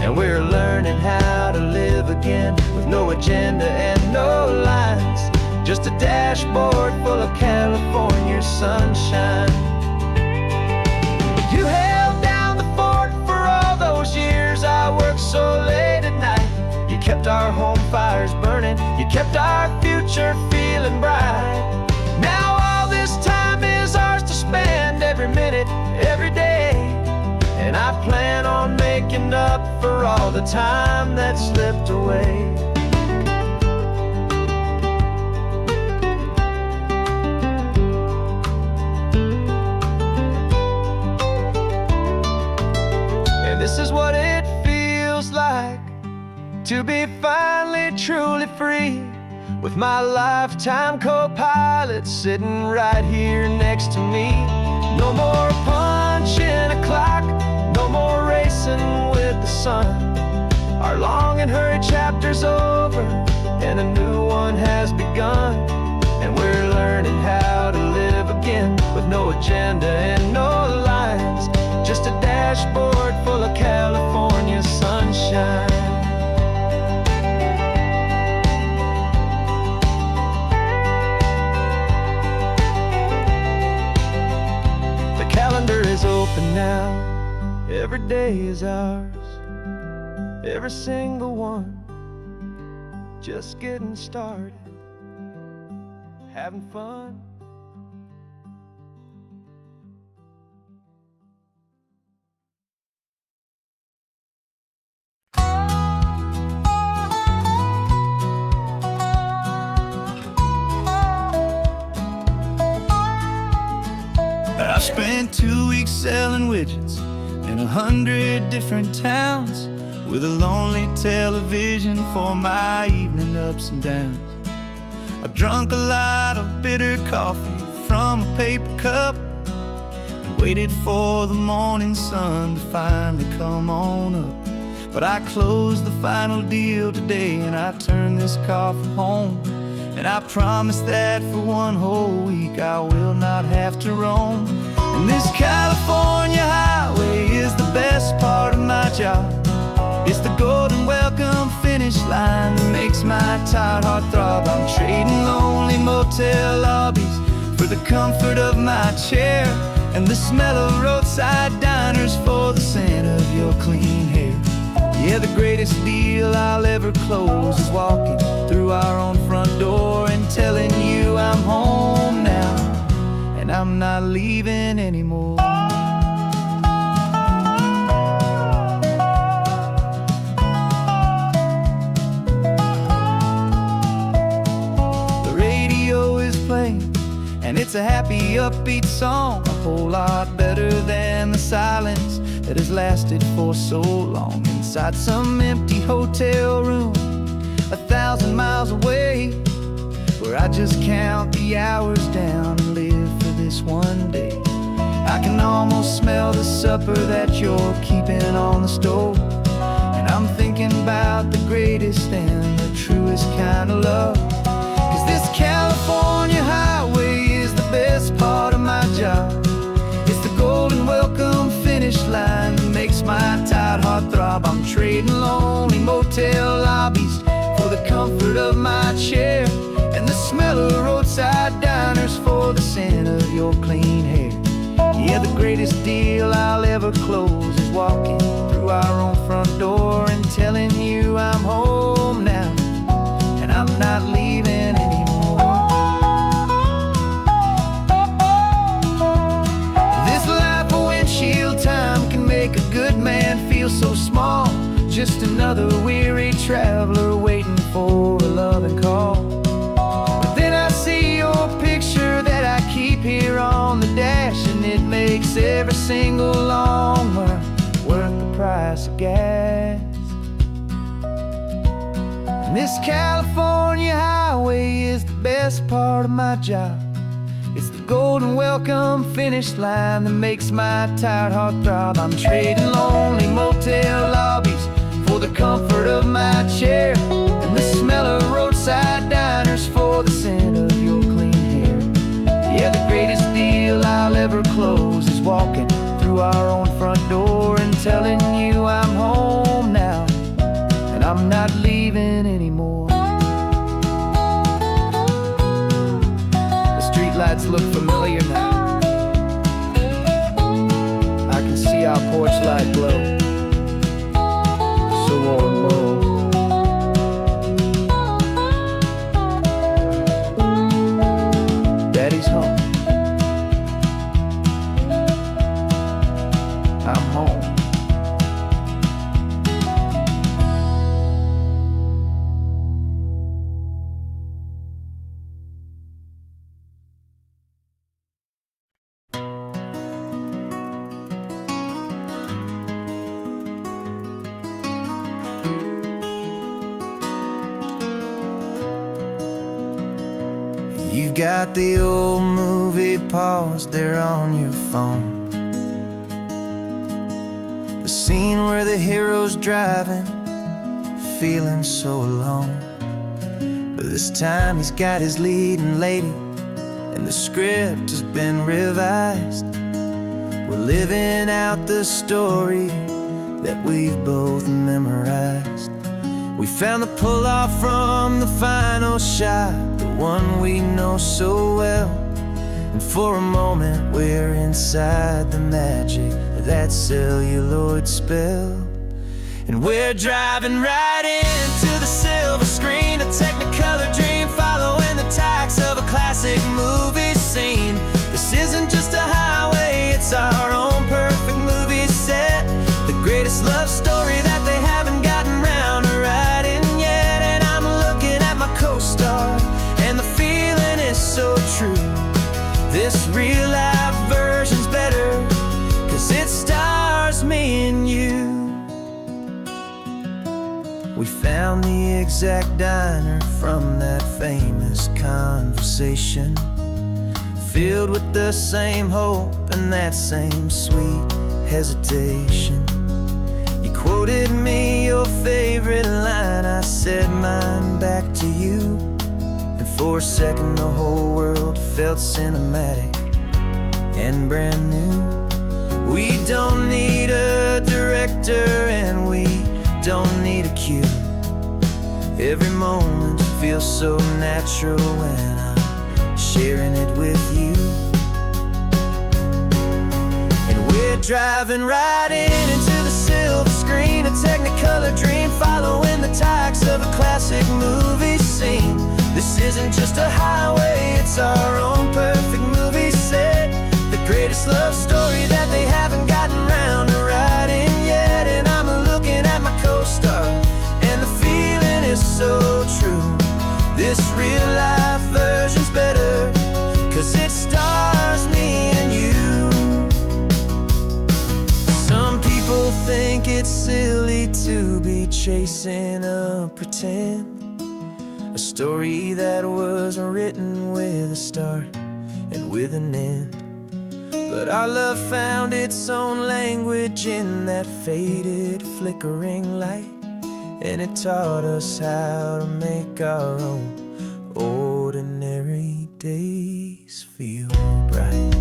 And we're learning how to live again, with no agenda and no lines, just a dashboard full of California sunshine. You held down the fort for all those years I worked so late at night. You kept our home fires burning, you kept our future feeling bright. Now all this time is ours to spend, every minute, every day. And I plan on making up for all the time that slipped away. And this is what it feels like to be finally truly free, with my lifetime co-pilot sitting right here next to me. No more punching a clock, no more racing with the sun. Our long and hurried chapter's over, and a new one has begun. And we're learning how to live again, with no agenda and no lines, just a dashboard full of California sunshine. The calendar is open now, every day is ours, every single one, just getting started, having fun. I spent 2 weeks selling widgets in 100 different towns, with a lonely television for my evening ups and downs. I drunk a lot of bitter coffee from a paper cup, and waited for the morning sun to finally come on up. But I closed the final deal today, and I turned this car for home. And I promise that for one whole week I will not have to roam. And this California highway is the best part of my job. It's the golden welcome finish line that makes my tired heart throb. I'm trading lonely motel lobbies for the comfort of my chair, and the smell of roadside diners for the scent of your clean hair. Yeah, the greatest deal I'll ever close is walking through our own front door and telling you I'm home now. and I'm not leaving anymore. The radio is playing, and it's a happy, upbeat song, a whole lot better than the silence that has lasted for so long. Inside some empty hotel room 1,000 miles away, where I just count the hours down and live for this one day. I can almost smell the supper that you're keeping on the stove, and I'm thinking about the greatest and the truest kind of love. 'Cause this California highway is the best part of my job. It's the golden welcome finish line that makes my tired heart throb. I'm trading lonely motel lobbies for the comfort of my chair, and the smell of roadside diners for the scent of your clean hair. Yeah, the greatest deal I'll ever close is walking through our own front door and telling you I'm home now, and I'm not leaving anymore. This life of windshield time can make a good man feel so small, just another weary traveler waiting for a loving call. But then I see your picture that I keep here on the dash, and it makes every single long mile worth the price of gas. And this California highway is the best part of my job. It's the golden welcome finish line that makes my tired heart throb. I'm trading lonely motel lobbies for the comfort of my chair, and the smell of roadside diners for the scent of your clean hair. Yeah, the greatest deal I'll ever close is walking through our own front door and telling you I'm home now, and I'm not leaving anymore. The streetlights look familiar now. I can see our porch light glow, so warm, low. Daddy's home. I'm home. You've got the old movie paused there on your phone, the scene where the hero's driving, feeling so alone. But this time he's got his leading lady, and the script has been revised. We're living out the story that we've both memorized. We found the pull-off from the final shot, the one we know so well. And for a moment we're inside the magic of that celluloid spell. And we're driving right into the silver screen, a Technicolor dream, following the tacks of a classic movie scene. This isn't just a highway, it's our own perfect movie set, the greatest love story that they haven't gotten round to writing yet. And I'm looking at my co-star, and the feeling is so true. This real life version's better, 'cause it stars me and you. We found the exact diner from that famous conversation, filled with the same hope and that same sweet hesitation. You quoted me your favorite line, I said mine back to you, and for a second the whole world felt cinematic and brand new. We don't need a director and we don't need a cue. Every moment feels so natural when I'm sharing it with you. And we're driving right into the silver screen, a Technicolor dream, following the tacks of a classic movie scene. This isn't just a highway, it's our own perfect movie set. greatest love story that they haven't gotten round to writing yet. And I'm looking at my co-star, and the feeling is so true. This real life version's better, 'cause it stars me and you. Some people think it's silly to be chasing a pretend, a story that was written with a start and with an end. But our love found its own language in that faded, flickering light, and it taught us how to make our own ordinary days feel bright.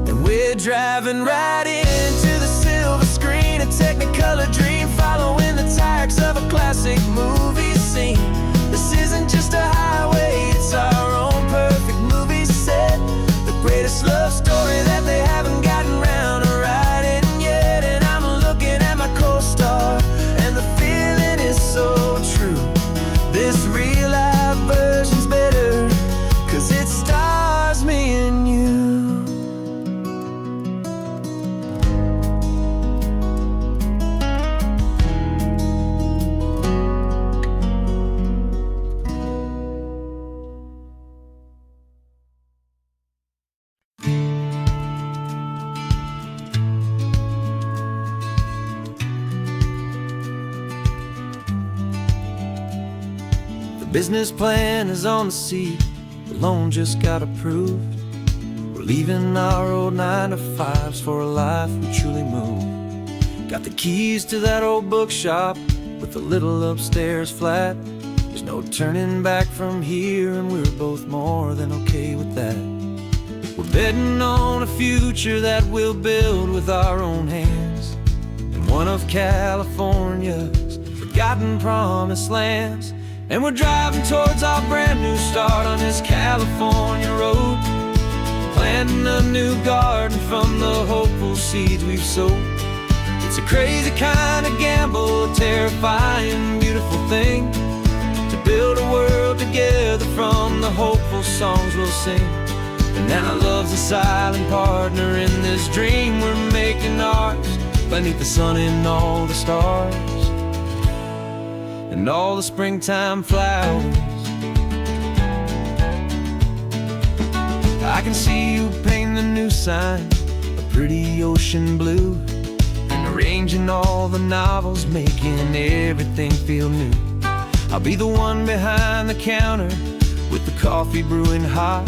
And we're driving right into the silver screen, a Technicolor dream, following the tracks of a classic movie scene. This isn't just a highway, it's our own perfect movie set, the greatest love story that they haven't gotten round to writing yet. And I'm looking at my co-star, and the feeling is so true. This real life version's better, 'cause it stars me and you. Business plan is on the seat, the loan just got approved. We're leaving our old 9-to-5s for a life we truly move. Got the keys to that old bookshop with the little upstairs flat. There's no turning back from here, and we're both more than okay with that. We're betting on a future that we'll build with our own hands, in one of California's forgotten promised lands. And we're driving towards our brand new start on this California road, planting a new garden from the hopeful seeds we've sowed. It's a crazy kind of gamble, a terrifying, beautiful thing, to build a world together from the hopeful songs we'll sing. And now love's a silent partner in this dream we're making ours, beneath the sun and all the stars and all the springtime flowers. I can see you painting the new sign a pretty ocean blue, and arranging all the novels, making everything feel new. I'll be the one behind the counter with the coffee brewing hot,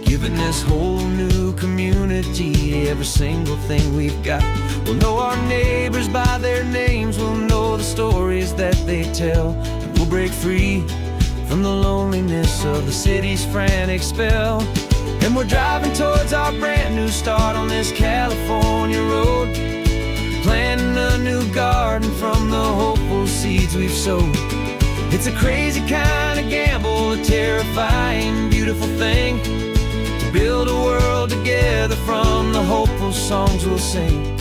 giving this whole new community every single thing we've got. We'll know our neighbors by their names, we'll know the stories that they tell, and we'll break free from the loneliness of the city's frantic spell. And we're driving towards our brand new start on this California road, planting a new garden from the hopeful seeds we've sowed. It's a crazy kind of gamble, a terrifying, beautiful thing, build a world together from the hopeful songs we'll sing.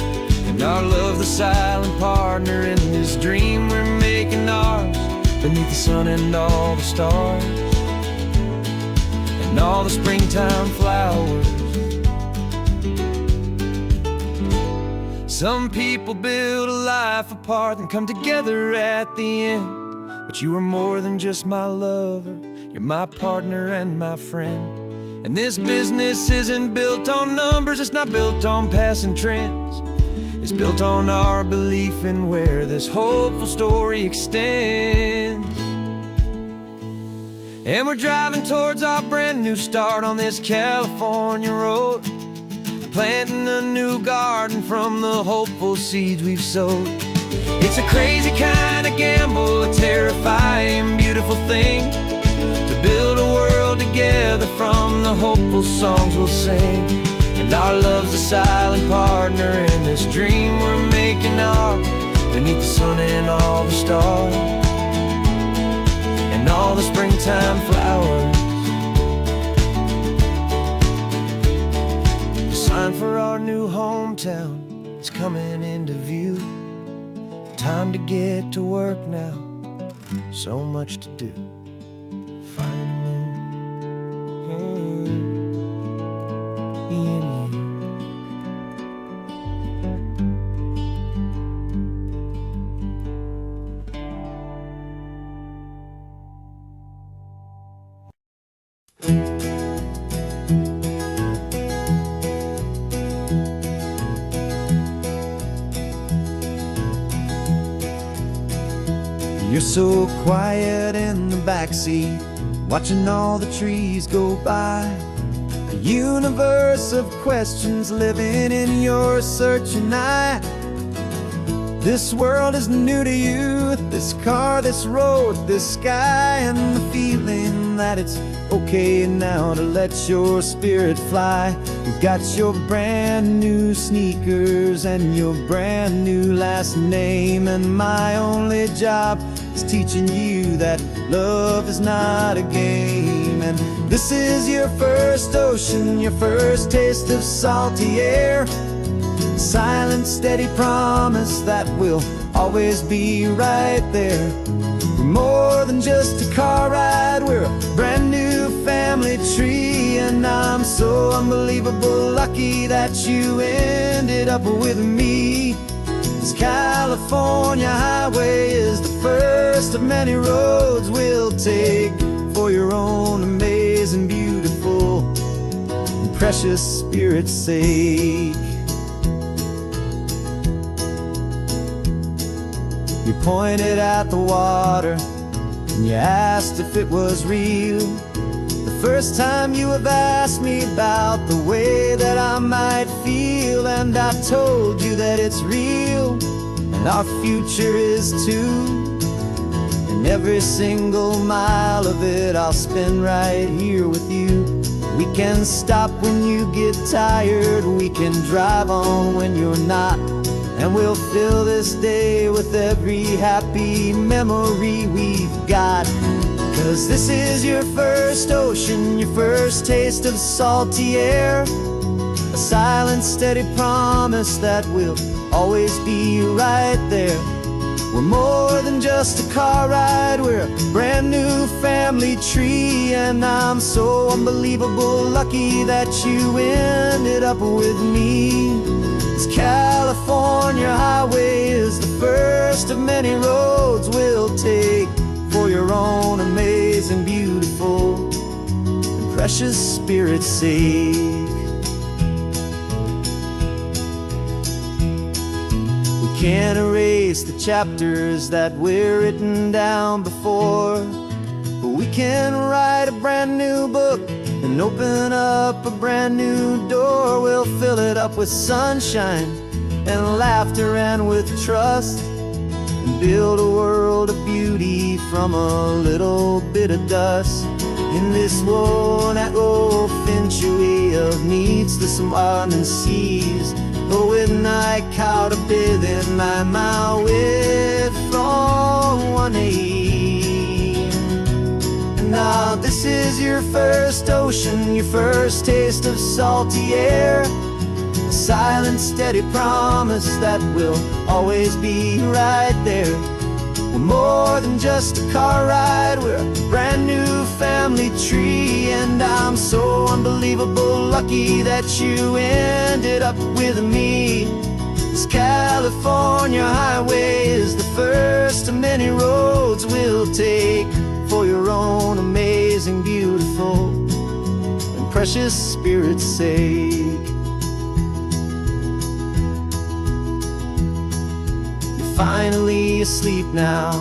And our love, the silent partner in this dream we're making ours, beneath the sun and all the stars and all the springtime flowers. Some people build a life apart and come together at the end, but you are more than just my lover, you're my partner and my friend. And this business isn't built on numbers, it's not built on passing trends. It's built on our belief in where this hopeful story extends. And we're driving towards our brand new start on this California road, planting a new garden from the hopeful seeds we've sowed. It's a crazy kind of gamble, a terrifying, beautiful thing, to build a world together from the hopeful songs we'll sing. And our love's a silent partner in this dream we're making ours, beneath the sun and all the stars and all the springtime flowers. The sign for our new hometown is coming into view. Time to get to work now, so much to do. Finding in you. You're so quiet in the backseat, watching all the trees go by. A universe of questions living in your searching eye. This world is new to you, this car, this road, this sky, and the feeling that it's okay now to let your spirit fly. You've got your brand new sneakers and your brand new last name, and my only job is teaching you that love is not a game. And this is your first ocean, your first taste of salty air. Silent, steady promise that we'll always be right there. We're more than just a car ride, we're a brand new family tree. And I'm so unbelievable lucky that you ended up with me. This California highway is the first of many roads we'll take for your own amazing, beautiful, and precious spirit's sake. You pointed at the water and you asked if it was real. The first time you have asked me about the way that I might feel, and I told you that it's real and our future is too. And every single mile of it I'll spend right here with you. We can stop when you get tired, we can drive on when you're not, and we'll fill this day with every happy memory we've got. 'Cause this is your first ocean, your first taste of salty air. A silent, steady promise that we'll always be right there. We're more than just a car ride, we're a brand new family tree. And I'm so unbelievable lucky that you ended up with me. This California highway is the first of many roads we'll take for your own amazing, beautiful, and precious spirit's sake. We can't erase the chapters that we're written down before, but we can write a brand new book and open up a brand new door. We'll fill it up with sunshine and laughter and with trust, and build a world of beauty from a little bit of dust. In this world that finchuí of needs to some and seas, but with night caught a bit in my mouth with from one aim. And now this is your first ocean, your first taste of salty air. A silent, steady promise that we'll always be right there. We're more than just a car ride, we're a brand new family tree. And I'm so unbelievable lucky that you ended up with me. This California highway is the first of many roads we'll take for your own amazing, beautiful, and precious spirit's sake. Finally asleep now,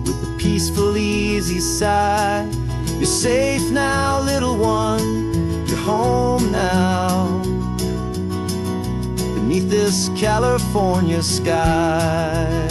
with a peaceful, easy sigh. You're safe now, little one, you're home now, beneath this California sky.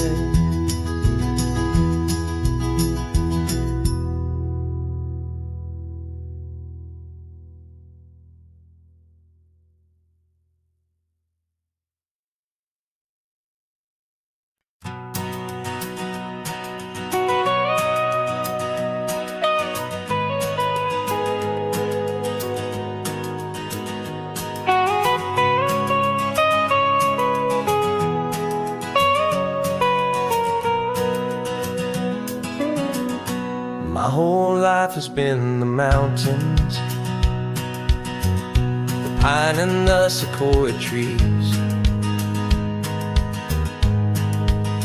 My whole life has been the mountains, the pine and the sequoia trees,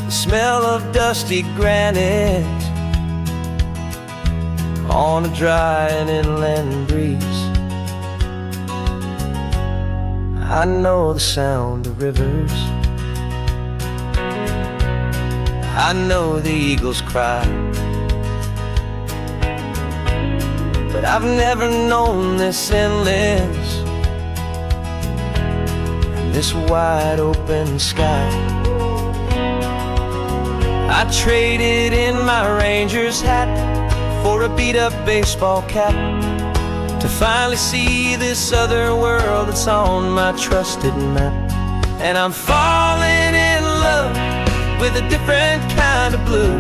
the smell of dusty granite on a dry and inland breeze. I know the sound of rivers, I know the eagles cry, but I've never known this endless, this wide open sky. I traded in my Ranger's hat for a beat-up baseball cap to finally see this other world that's on my trusted map. And I'm falling in love with a different kind of blue,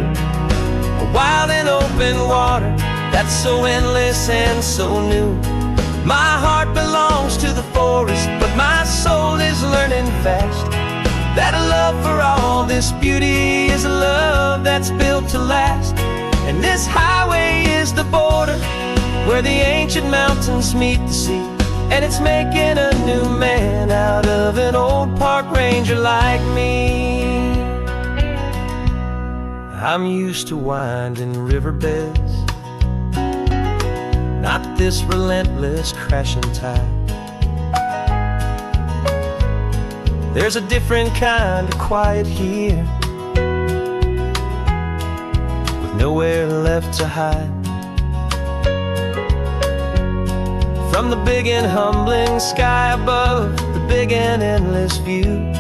a wild and open water that's so endless and so new. My heart belongs to the forest, but my soul is learning fast that a love for all this beauty is a love that's built to last. And this highway is the border where the ancient mountains meet the sea, and it's making a new man out of an old park ranger like me. I'm used to winding riverbeds, not this relentless crashing tide. There's a different kind of quiet here, with nowhere left to hide. From the big and humbling sky above, the big and endless view,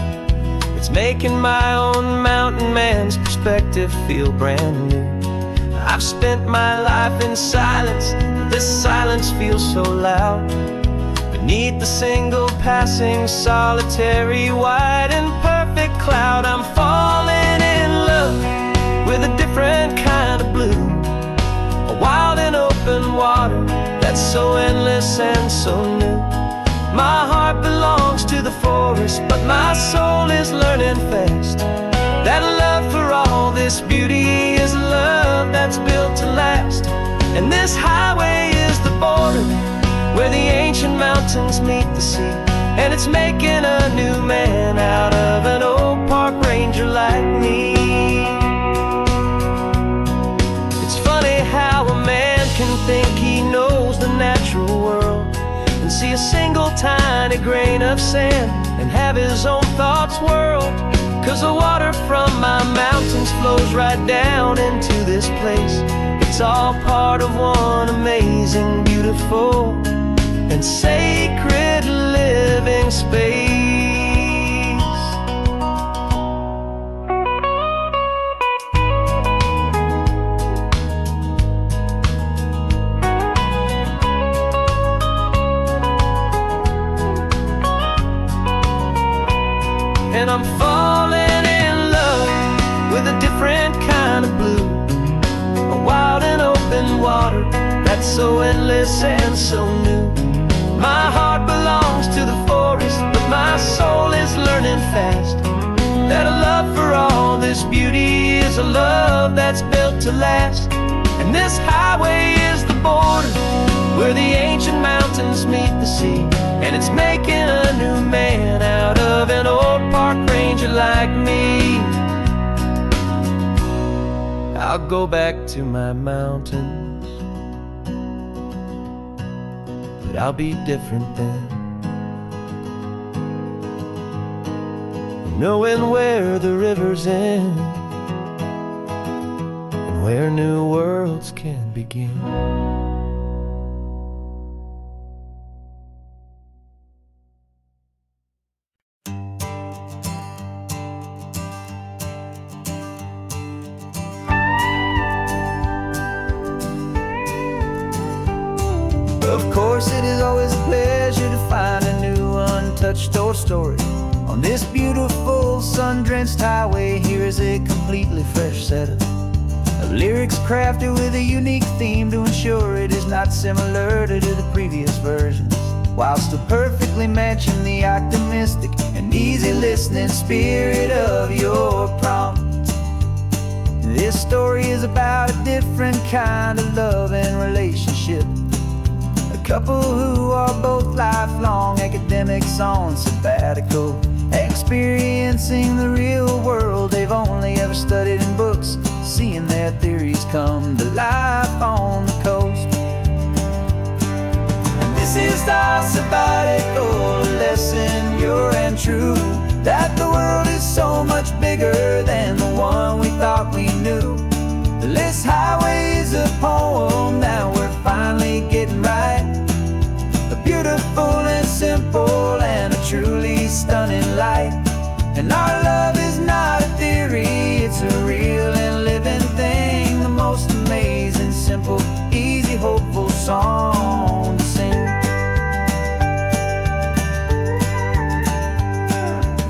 it's making my own mountain man's perspective feel brand new. I've spent my life in silence, this silence feels so loud. Beneath the single passing solitary white and perfect cloud, I'm falling in love with a different kind of blue, a wild and open water that's so endless and so new. My heart belongs to the forest, but my soul is learning fast that a love for all this beauty is a love that's built to last. And this highway is the border where the ancient mountains meet the sea, and it's making a new man out of an old park ranger like me. It's funny how a man can think he knows the natural world and see a single tiny grain of sand and have his own thoughts whirled. 'Cause the water from my mountains flows right down into this place. It's all part of one amazing, beautiful, and sacred living space. And I'm falling in love with a different kind of blue, a wild and open water that's so endless and so new. My heart belongs to the forest, but my soul is learning fast that a love for all this beauty is a love that's built to last. And this highway is the border where the ancient mountains meet the sea, and it's making a new man out of an old park ranger like me. I'll go back to my mountains, but I'll be different then, knowing where the rivers end and where new worlds can begin. Of course, it is always a pleasure to find a new untouched old story on this beautiful sun-drenched highway. Here is a completely fresh set of lyrics crafted with a unique theme to ensure it is not similar to the previous versions, while still perfectly matching the optimistic and easy listening spirit of your prompt. This story is about a different kind of love and relationship. A couple who are both lifelong academics on sabbatical, experiencing the real world they've only ever studied in books, seeing their theories come to life on the coast. And this is our sabbatical lesson, pure and true, that the world is so much bigger than the one we thought we knew. This highway is a poem that we're finally getting right. A beautiful and simple and a truly stunning light. And our love is not a theory, it's a real and living thing. The most amazing, simple, easy, hopeful song to sing.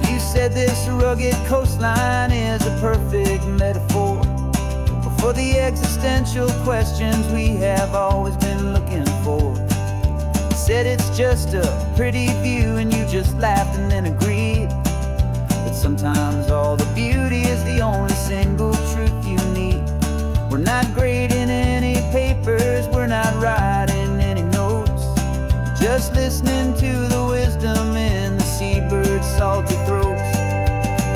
You said this rugged coastline is a perfect metaphor for the existential questions we have always been looking for. Said it's just a pretty view and you just laughed and then agreed. But sometimes all the beauty is the only single truth you need. We're not grading any papers, we're not writing any notes, just listening to the wisdom in the seabird's salty throats.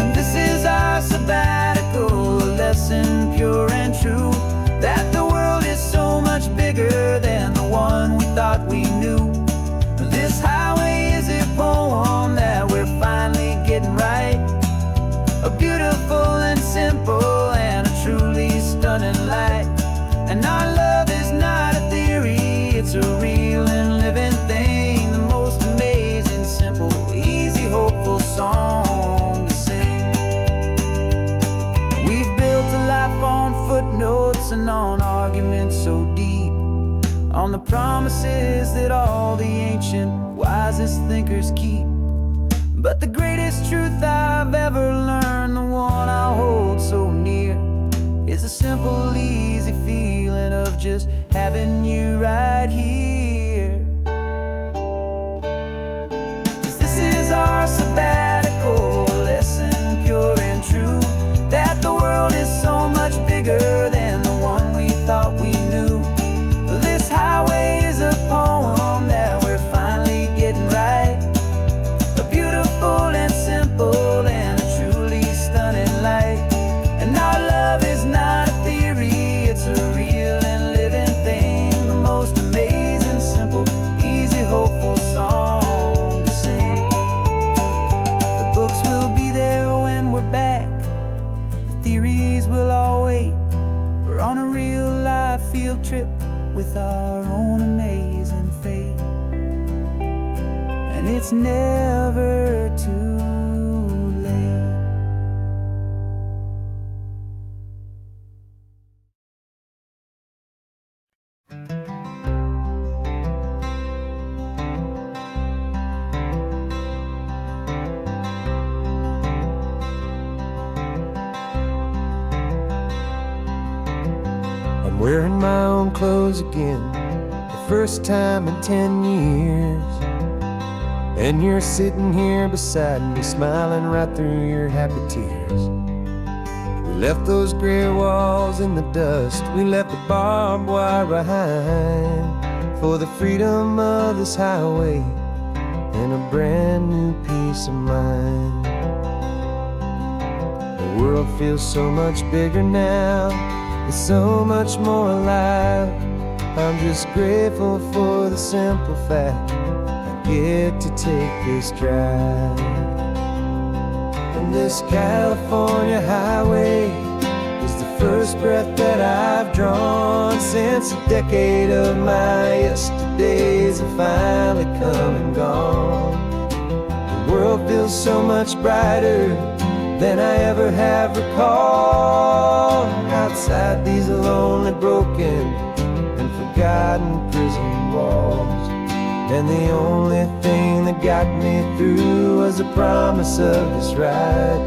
And this is our sabbatical lesson, pure and true, that the world is so much bigger than the one we thought we knew. This highway is a poem that we're finally getting right. A beautiful and simple and a truly stunning light. And our love is not a theory, it's a real and living thing. The most amazing, simple, easy, hopeful song to sing. We've built a life on footnotes and on arguments so deep, on the promises that all the ancient, wisest thinkers keep. But the greatest truth I've ever learned, the one I hold so near, is a simple, easy feeling of just having you right here. 'Cause this is our sabbatical lesson, pure and true, that the world is so much bigger than the one we thought we knew. This highway is a poem that we're finally getting right. A beautiful and simple and a truly stunning light. And our love is not a theory, it's a real and living thing. The most amazing, simple, easy, hopeful song to sing. The books will be there when we're back, the theories will all wait. We're on a real life field trip with our own amazing fate. And it's never too late. I'm wearing my own clothes again, the first time in 10 years. And you're sitting here beside me, smiling right through your happy tears. We left those gray walls in the dust, we left the barbed wire behind, for the freedom of this highway and a brand new peace of mind. The world feels so much bigger now, it's so much more alive. I'm just grateful for the simple fact I get to take this drive. And this California highway is the first breath that I've drawn since a decade of my yesterdays have finally come and gone. The world feels so much brighter than I ever have recalled. Outside these lonely, broken, and forgotten prison walls, and the only thing that got me through was the promise of this ride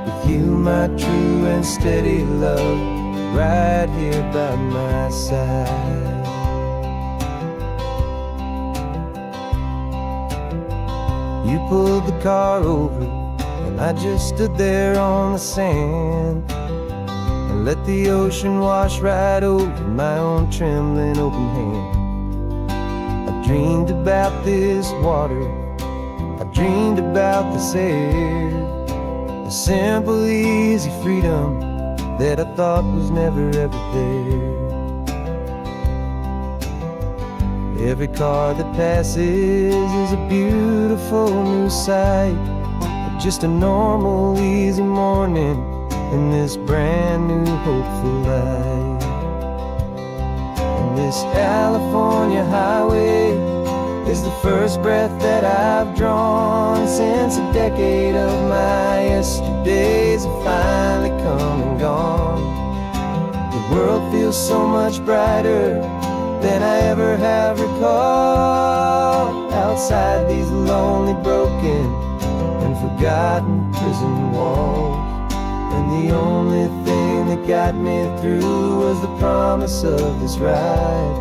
with you, my true and steady love, right here by my side. You pulled the car over and I just stood there on the sand, and and let the ocean wash right over my own trembling open hand. I dreamed about this water, I dreamed about this air, the simple, easy freedom that I thought was never ever there. Every car that passes is a beautiful new sight, just a normal, easy morning in this brand new, hopeful life. And this California highway is the first breath that I've drawn since a decade of my yesterdays have finally come and gone. The world feels so much brighter than I ever have recalled, outside these lonely, broken, and forgotten prison walls. And the only thing that got me through was the promise of this ride,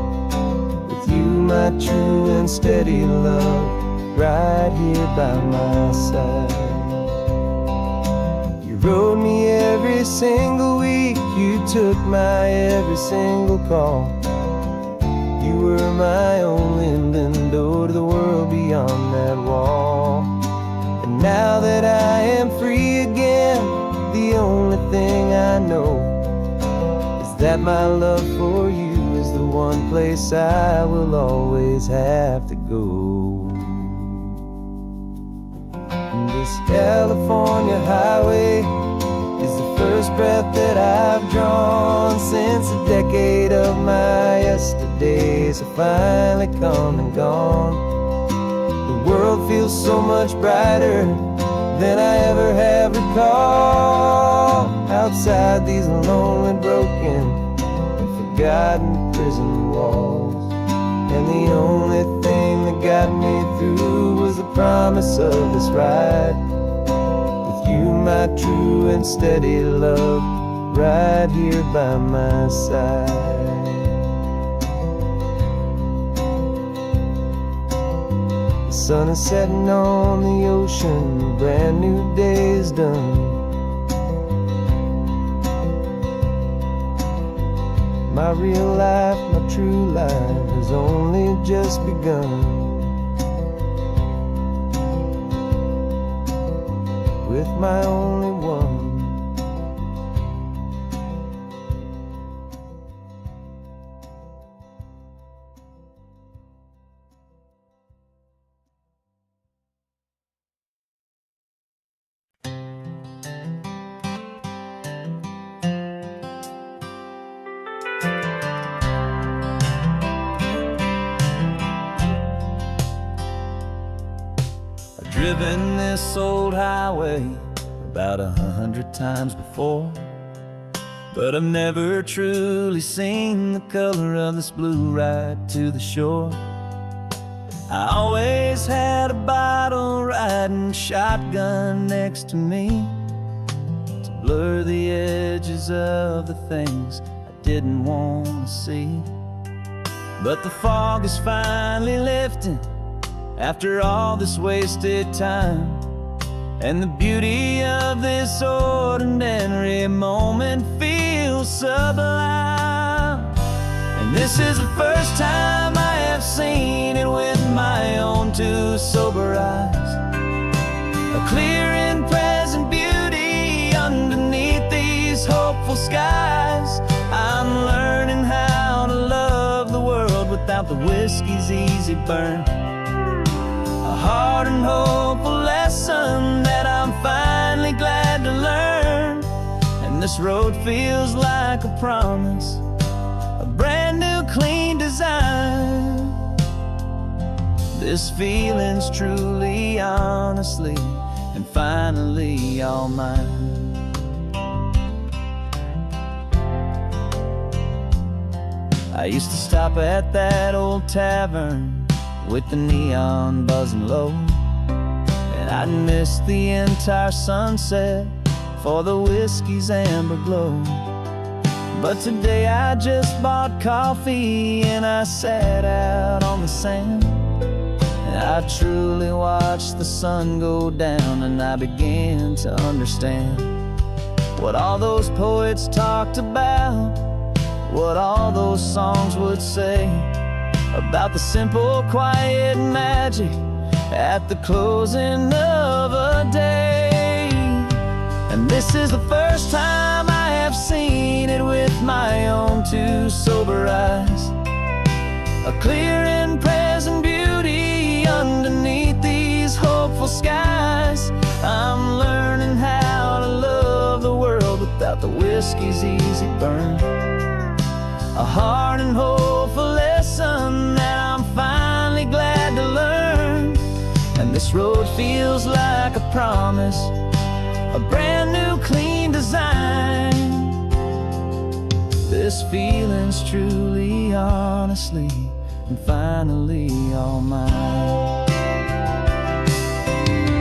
with you, my true and steady love, right here by my side. You rode me every single week, you took my every single call. You were my only window to the world beyond that wall. And now that I am free again, the only thing I know is that my love for you is the one place I will always have to go. And this California highway is the first breath that I've drawn since a decade of my yesterdays have finally come and gone. The world feels so much brighter than I ever have recalled, outside these lonely, broken, and forgotten prison walls. And the only thing that got me through was the promise of this ride, with you, my true and steady love, right here by my side. The sun is setting on the ocean, a brand new day is done. My real life, my true life has only just begun. With my only one. I've driven this old highway about 100 times before, but I've never truly seen the color of this blue ride to the shore. I always had a bottle riding shotgun next to me to blur the edges of the things I didn't want to see. But the fog is finally lifting after all this wasted time, and the beauty of this ordinary moment feels sublime. And this is the first time I have seen it with my own two sober eyes, a clear and present beauty underneath these hopeful skies. I'm learning how to love the world without the whiskey's easy burn, a hard and hopeful lesson that I'm finally glad to learn. And this road feels like a promise, a brand new clean design. This feeling's truly, honestly, and finally all mine. I used to stop at that old tavern with the neon buzzing low, and I'd miss the entire sunset for the whiskey's amber glow. But today I just bought coffee and I sat out on the sand, and I truly watched the sun go down, and I began to understand what all those poets talked about, what all those songs would say about the simple, quiet magic at the closing of a day. And this is the first time I have seen it with my own two sober eyes, a clear and present beauty underneath these hopeful skies. I'm learning how to love the world without the whiskey's easy burn, a hard and hopeful lesson that I'm finally glad to learn. And this road feels like a promise, a brand new clean design. This feeling's truly, honestly, and finally all mine.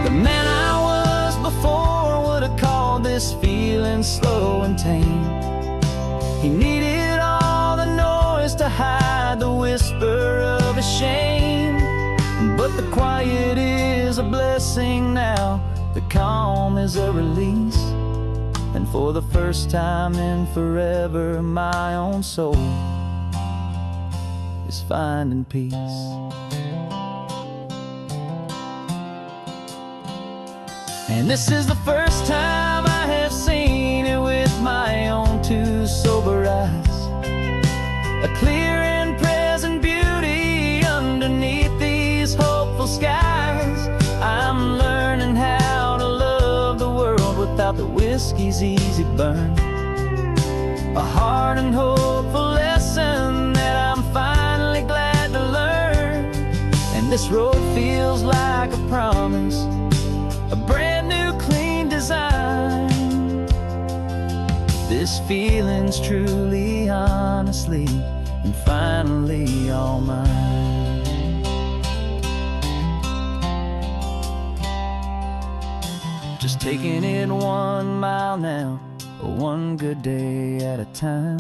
The man I was before would have called this feeling slow and tame. He needed all the noise to hide the whisper of his shame. But the quiet is a blessing now, the calm is a release. And for the first time in forever, my own soul is finding peace. And this is the first time I have seen it with my own two sober eyes, a clear and present beauty underneath these hopeful skies. I'm learning how to love the world without the whiskey's easy burn, a hard and hopeful lesson that I'm finally glad to learn. And this road feels like a promise, a brand new clean design. This feeling's truly, honestly, and finally all mine. Just taking it 1 mile now, one good day at a time.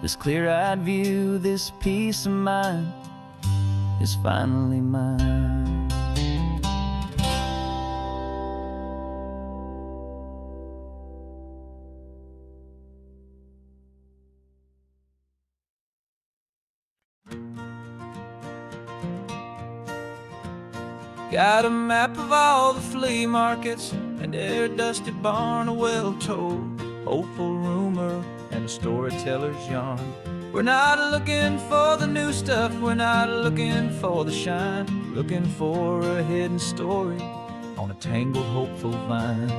This clear-eyed view, this peace of mind is finally mine. Got a map of all the flea markets and their dusty barn, a well-told, hopeful rumor, and a storyteller's yarn. We're not looking for the new stuff, we're not looking for the shine, looking for a hidden story on a tangled, hopeful vine.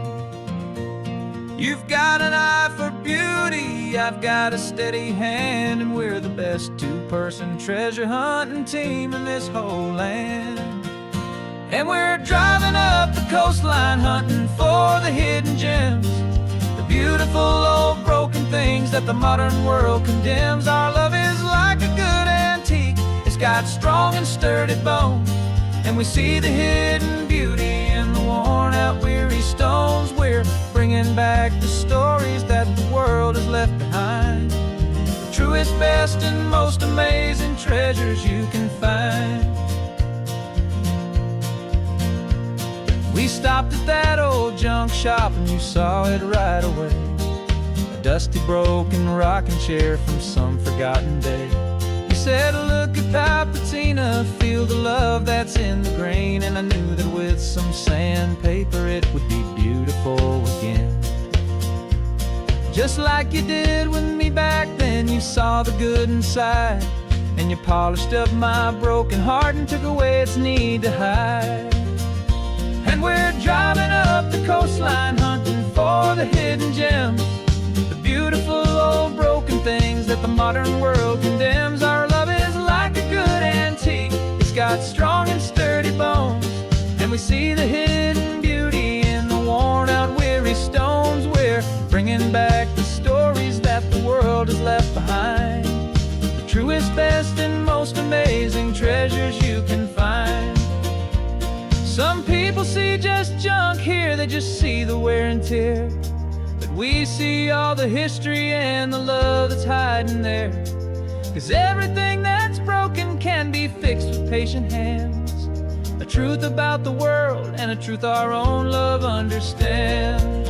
You've got an eye for beauty, I've got a steady hand, and we're the best two-person treasure hunting team in this whole land. And we're driving up the coastline hunting for the hidden gems, the beautiful old broken things that the modern world condemns. Our love is like a good antique, it's got strong and sturdy bones, and we see the hidden beauty in the worn out weary stones. We're bringing back the stories that the world has left behind, the truest, best, and most amazing treasures you can find. We stopped at that old junk shop and you saw it right away, a dusty, broken rocking chair from some forgotten day. You said, look at that patina, feel the love that's in the grain, and I knew that with some sandpaper it would be beautiful again. Just like you did with me back then, you saw the good inside, and you polished up my broken heart and took away its need to hide. And we're driving up the coastline hunting for the hidden gems, the beautiful old broken things that the modern world condemns. Our love is like a good antique, it's got strong and sturdy bones, and we see the hidden beauty in the worn out weary stones. We're bringing back the stories that the world has left behind, the truest, best, and most amazing treasures you can find. Some people see just junk here, they just see the wear and tear, but we see all the history and the love that's hiding there. 'Cause everything that's broken can be fixed with patient hands, a truth about the world and a truth our own love understands.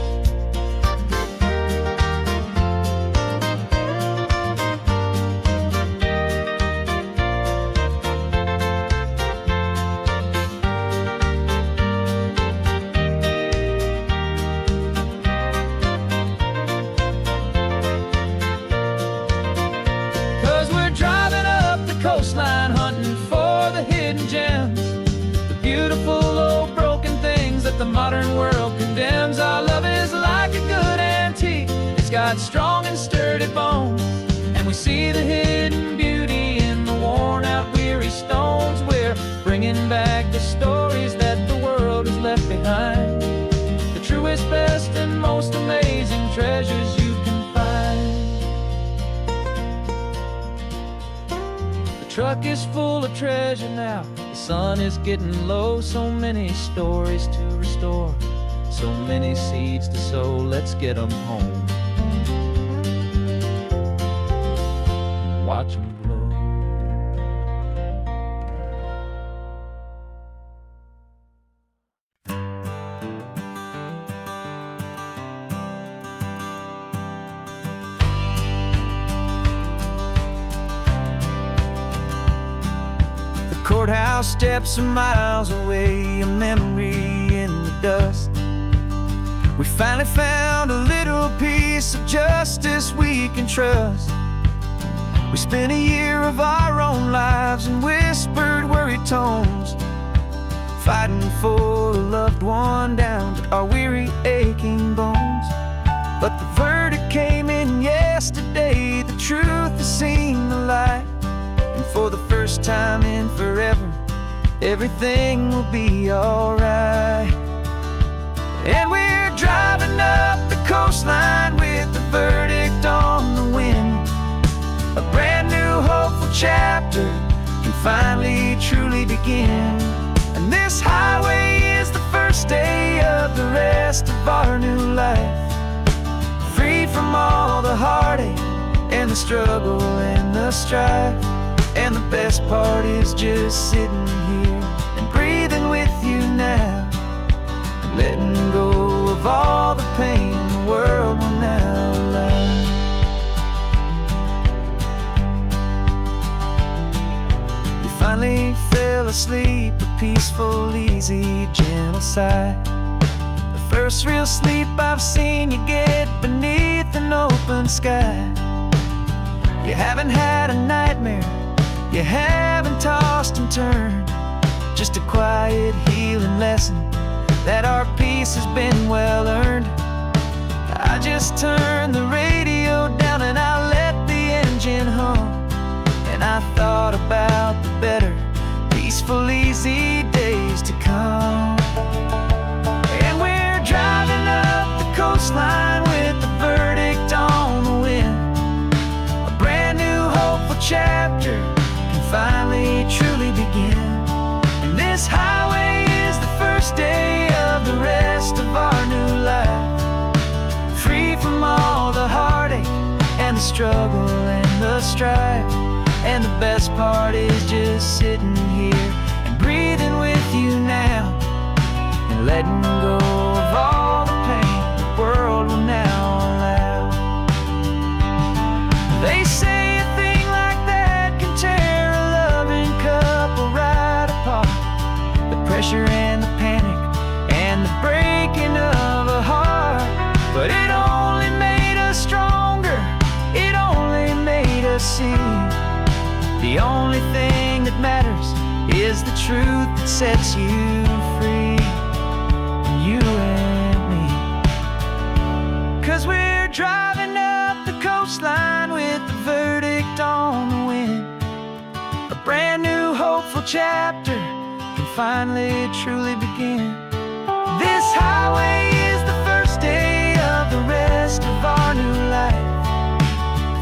got strong and sturdy bones, and we see the hidden beauty in the worn-out, weary stones. We're bringing back the stories that the world has left behind, the truest, best, and most amazing treasures you can find. The truck is full of treasure now, the sun is getting low. So many stories to restore, so many seeds to sow. Let's get them home, watch them blow. The courthouse steps are miles away, a memory in the dust. We finally found a little piece of justice we can trust. We spent a year of our own lives in whispered, worried tones, fighting for a loved one down to our weary, aching bones. But the verdict came in yesterday, the truth has seen the light, and for the first time in forever, everything will be alright. And we're driving up the coastline with the verdict on the wind. A brand new hopeful chapter can finally truly begin. And this highway is the first day of the rest of our new life, free from all the heartache and the struggle and the strife. And the best part is just sitting here and breathing with you now, letting go of all the pain the world will now allow. You finally fell asleep, a peaceful, easy, gentle sigh. The first real sleep I've seen you get beneath an open sky. You haven't had a nightmare, you haven't tossed and turned, just a quiet, healing lesson that our peace has been well earned. I just turned the radio down and I let the engine hum, and I thought about the better, peaceful, easy days to come. And we're driving up the coastline with the verdict on the wind. A brand new hopeful chapter can finally truly begin. And this highway is the first day of the rest of our new life, free from all the heartache and the struggle and the strife. And the best part is just sitting here and breathing with you now, and letting go of all the pain the world will now allow. They say a thing like that can tear a loving couple right apart. The pressure and the panic and the breaking of a heart, but it only made us stronger, it only made us see the only thing that matters is the truth that sets you free, you and me. 'Cause we're driving up the coastline with the verdict on the wind. A brand new hopeful chapter can finally truly begin. This highway is the first day of the rest of our new life,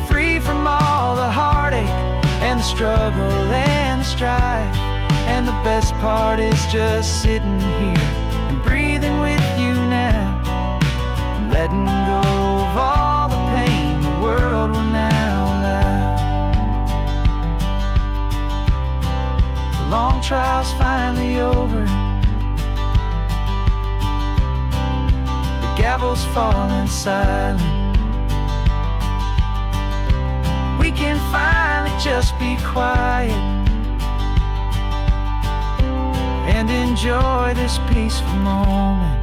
free from all the heartache and the struggle and the strife. And the best part is just sitting here and breathing with you now, letting go of all the pain the world will now allow. The long trial's finally over, the gavel's falling silent. We can finally just be quiet and enjoy this peaceful moment.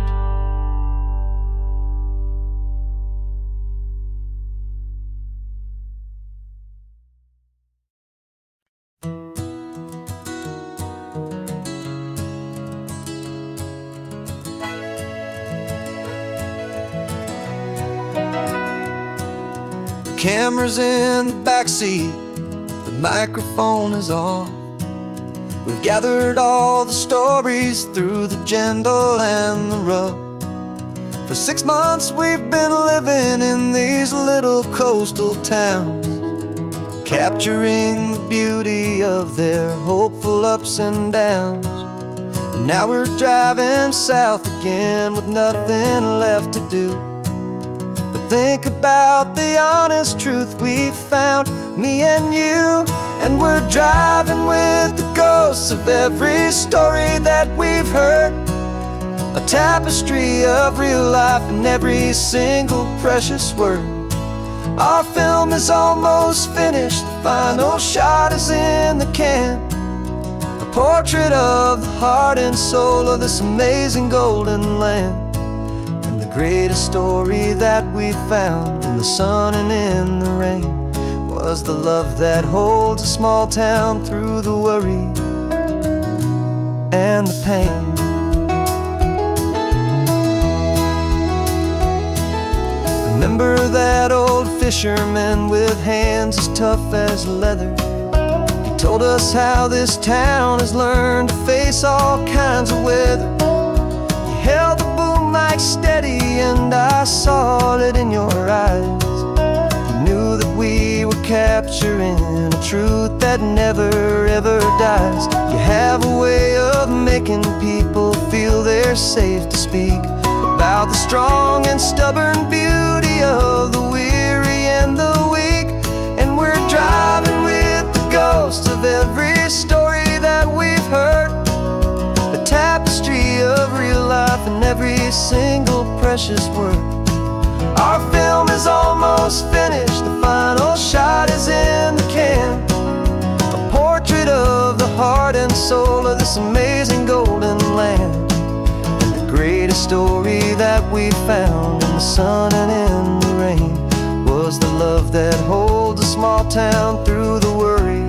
camera's in the backseat, the microphone is on. We've gathered all the stories through the gentle and the rough. For 6 months we've been living in these little coastal towns, capturing the beauty of their hopeful ups and downs. And now we're driving south again with nothing left to do. Think about the honest truth we found, me and you. And we're driving with the ghosts of every story that we've heard, a tapestry of real life in every single precious word. Our film is almost finished, the final shot is in the can, a portrait of the heart and soul of this amazing golden land. The greatest story that we found in the sun and in the rain was the love that holds a small town through the worry and the pain. Remember that old fisherman with hands as tough as leather? He told us how this town has learned to face all kinds of weather. He held the boom mic steady and I saw it in your eyes. You knew that we were capturing a truth that never ever dies. You have a way of making people feel they're safe to speak about the strong and stubborn beauty of the weary and the weak. And we're driving with the ghosts of every story that we've heard, the tapestry of real life in every single precious word. Our film is almost finished, the final shot is in the can, a portrait of the heart and soul of this amazing golden land. And the greatest story that we found in the sun and in the rain was the love that holds a small town through the worry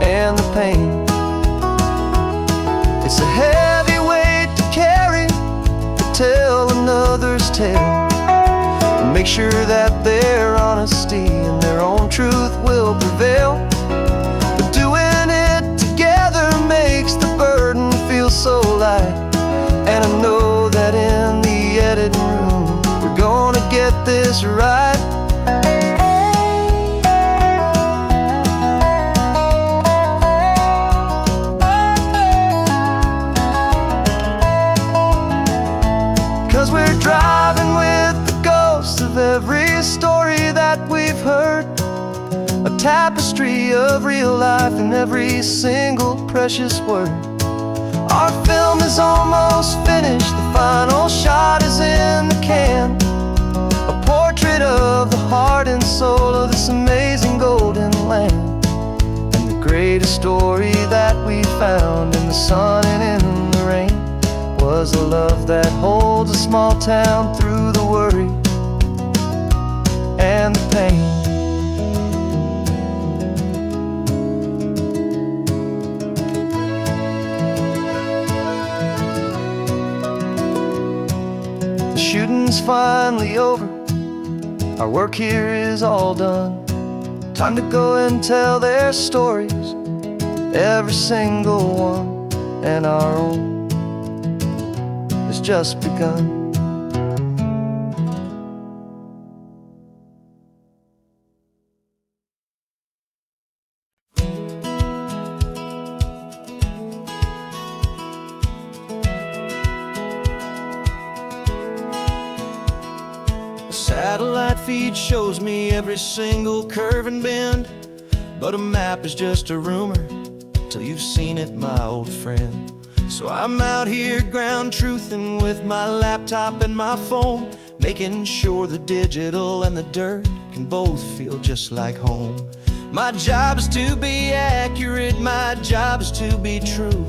and the pain. It's a heavy weight to carry, to tell another's tale, and make sure that their honesty and their own truth will prevail. But doing it together makes the burden feel so light. And I know that in the editing room we're gonna get this right. 'Cause we're driving with the ghosts of every story that we've heard, a tapestry of real life in every single precious word. Our film is almost finished, the final shot is in the can, a portrait of the heart and soul of this amazing golden land. And the greatest story that we found in the sun and in the rain was a love that holds a small town through the worry and the pain. The shooting's finally over, our work here is all done. Time to go and tell their stories, every single one, and our own has just begun. Satellite feed shows me every single curve and bend, but a map is just a rumor till you've seen it, my old friend. So I'm out here ground truthing with my laptop and my phone, making sure the digital and the dirt can both feel just like home. My job is to be accurate, my job is to be true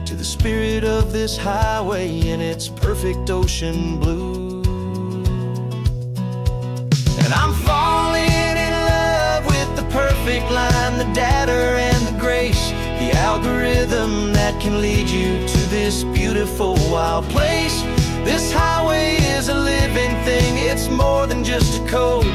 to the spirit of this highway in its perfect ocean blue. And I'm falling in love with the perfect line, the data and the grace, the algorithm that can lead you to this beautiful wild place. This highway is a living thing, it's more than just a code.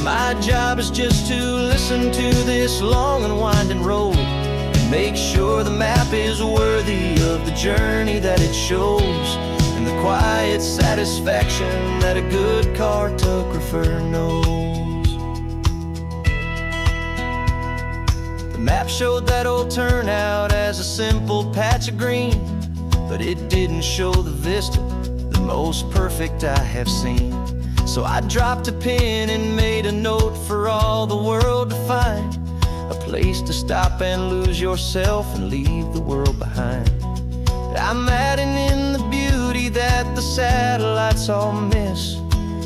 My job is just to listen to this long and winding road and make sure the map is worthy of the journey that it shows, and the quiet satisfaction that a good cartographer knows. The map showed that old turnout as a simple patch of green, but it didn't show the vista, the most perfect I have seen. So I dropped a pin and made a note for all the world to find, a place to stop and lose yourself and leave the world behind. I'm adding in the beauty that the satellites all miss,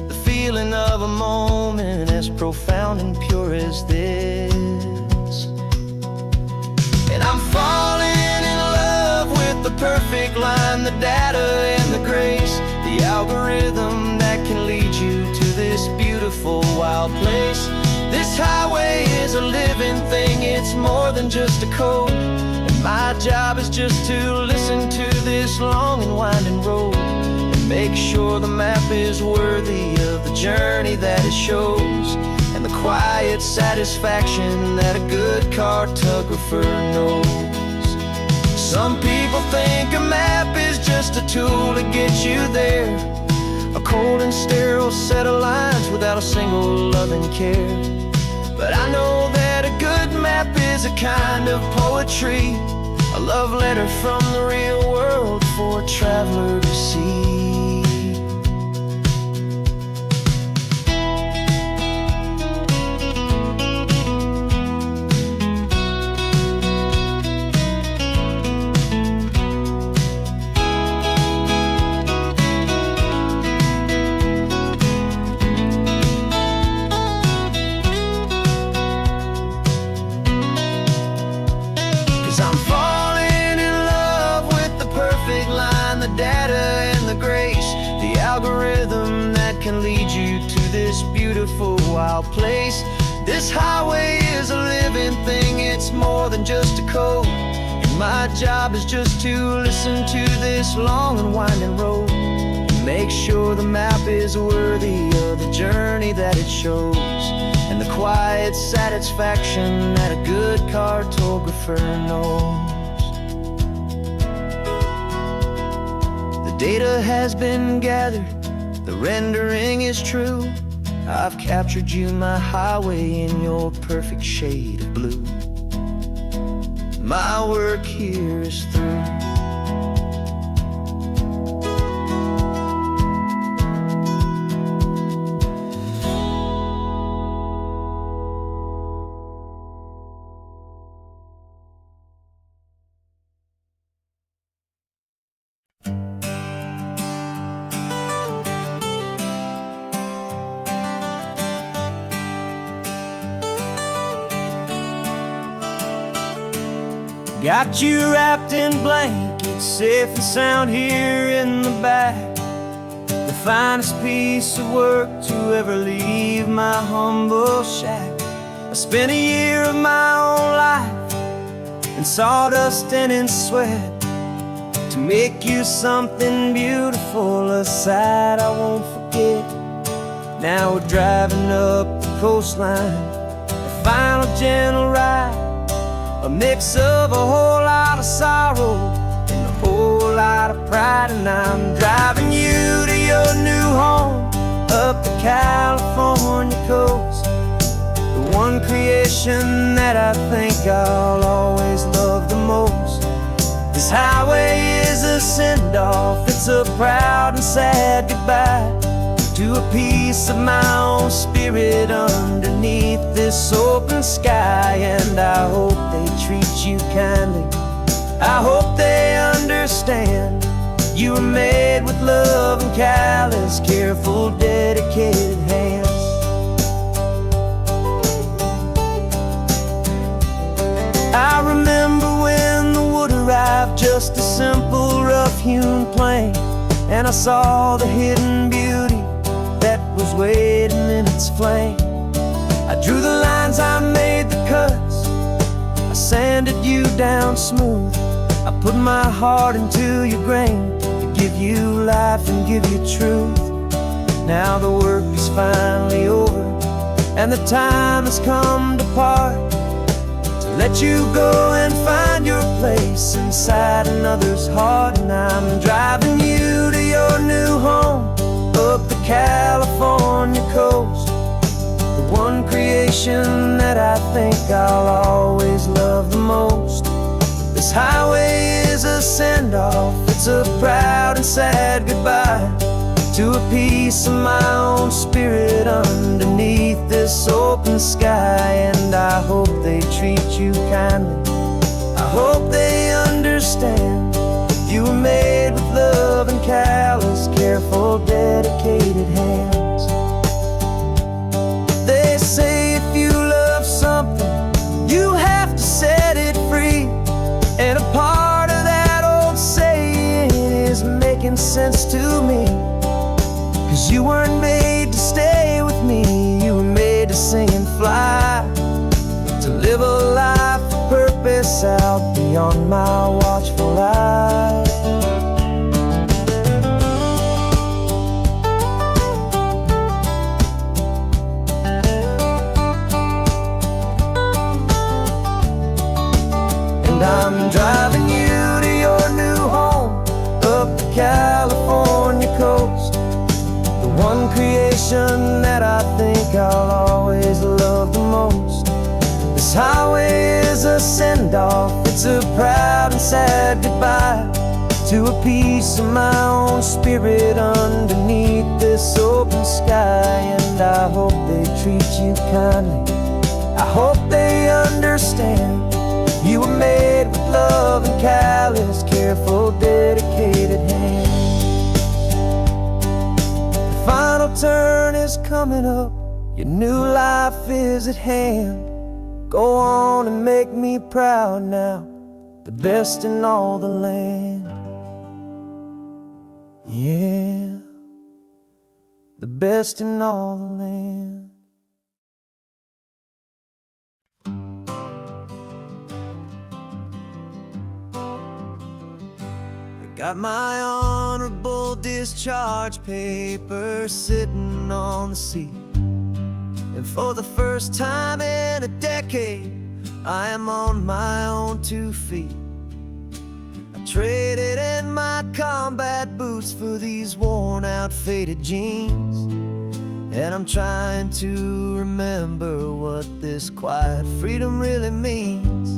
the feeling of a moment as profound and pure as this. And I'm falling in love with the perfect line, the data and the grace, the algorithm that can lead you to this beautiful wild place. This highway is a living thing, it's more than just a code, and my job is just to listen to this long and winding road and make sure the map is worthy of the journey that it shows, and the quiet satisfaction that a good cartographer knows. Some people think a map is just a tool to get you there, a cold and sterile set of lines without a single loving care. But I know that a good map is a kind of poetry, a love letter from the real world for a traveler to see. 'Cause I'm falling in love with the perfect line, the data and the grace, the algorithm that can lead you to this beautiful wild place. This highway is a living thing, it's more than just a code, and my job is just to listen to this long and winding road and make sure the map is worthy of the journey that it shows, and the quiet satisfaction that a good cartographer knows. The data has been gathered, the rendering is true. I've captured you, my highway, in your perfect shade of blue. My work here is through. Got you wrapped in blankets, safe and sound here in the back. The finest piece of work to ever leave my humble shack. I spent a year of my own life in sawdust and in sweat to make you something beautiful, a sight I won't forget. Now we're driving up the coastline, the final gentle ride, a mix of a whole lot of sorrow and a whole lot of pride. And I'm driving you to your new home up the California coast, the one creation that I think I'll always love the most. This highway is a send-off, it's a proud and sad goodbye to a piece of my own spirit underneath this open sky. And I hope they treat you kindly, I hope they understand you were made with love and callous, careful, dedicated hands. I remember when the wood arrived, just a simple rough-hewn plank, and I saw the hidden beauty that was waiting in its flame. I drew the lines, I made the cuts, I sanded you down smooth. I put my heart into your grain to give you life and give you truth. Now the work is finally over, and the time has come to part, to let you go and find your place inside another's heart. And I'm driving you to your new home up the California coast, the one creation that I think I'll always love the most. This highway is a send-off, it's a proud and sad goodbye to a piece of my own spirit underneath this open sky. And I hope they treat you kindly, I hope they understand you were made with love and callous, careful, dedicated hands. They say if you love something, you have to set it free. And a part of that old saying is making sense to me. 'Cause you weren't made to stay with me, you were made to sing and fly, to live a life of purpose out beyond my watchful eye. And I'm driving you to your new home up the California coast, the one creation that I think I'll always love the most. This highway is a send-off, it's a proud and sad goodbye to a piece of my own spirit underneath this open sky. And I hope they treat you kindly, I hope they understand you were made with love and callous, careful, dedicated hands. The final turn is coming up, your new life is at hand. Go on and make me proud now, the best in all the land. Yeah, the best in all the land. Got my honorable discharge paper sitting on the seat, and for the first time in a decade, I am on my own 2 feet. I traded in my combat boots for these worn out faded jeans, and I'm trying to remember what this quiet freedom really means.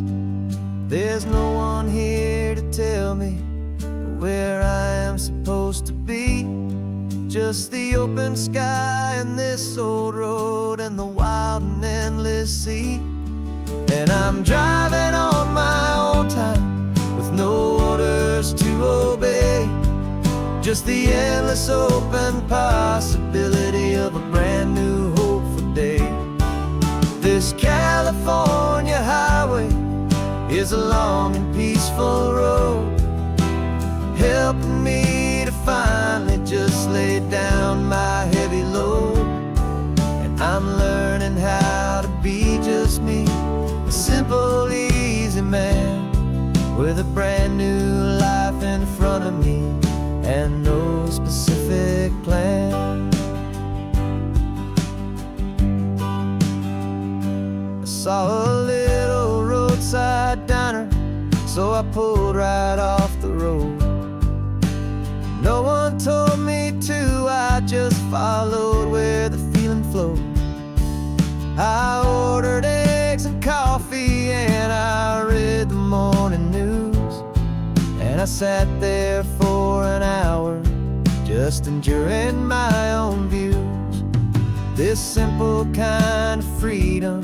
There's no one here to tell me where I am supposed to be, just the open sky and this old road and the wild and endless sea. And I'm driving on my own time with no orders to obey, just the endless open possibility of a brand new hopeful day. This California highway is a long and peaceful road, helping me to finally just lay down my heavy load. And I'm learning how to be just me, a simple, easy man with a brand new life in front of me and no specific plan. I saw a little roadside diner, so I pulled right off the road. No one told me to, I just followed where the feeling flowed. I ordered eggs and coffee and I read the morning news, and I sat there for an hour just enduring my own views. This simple kind of freedom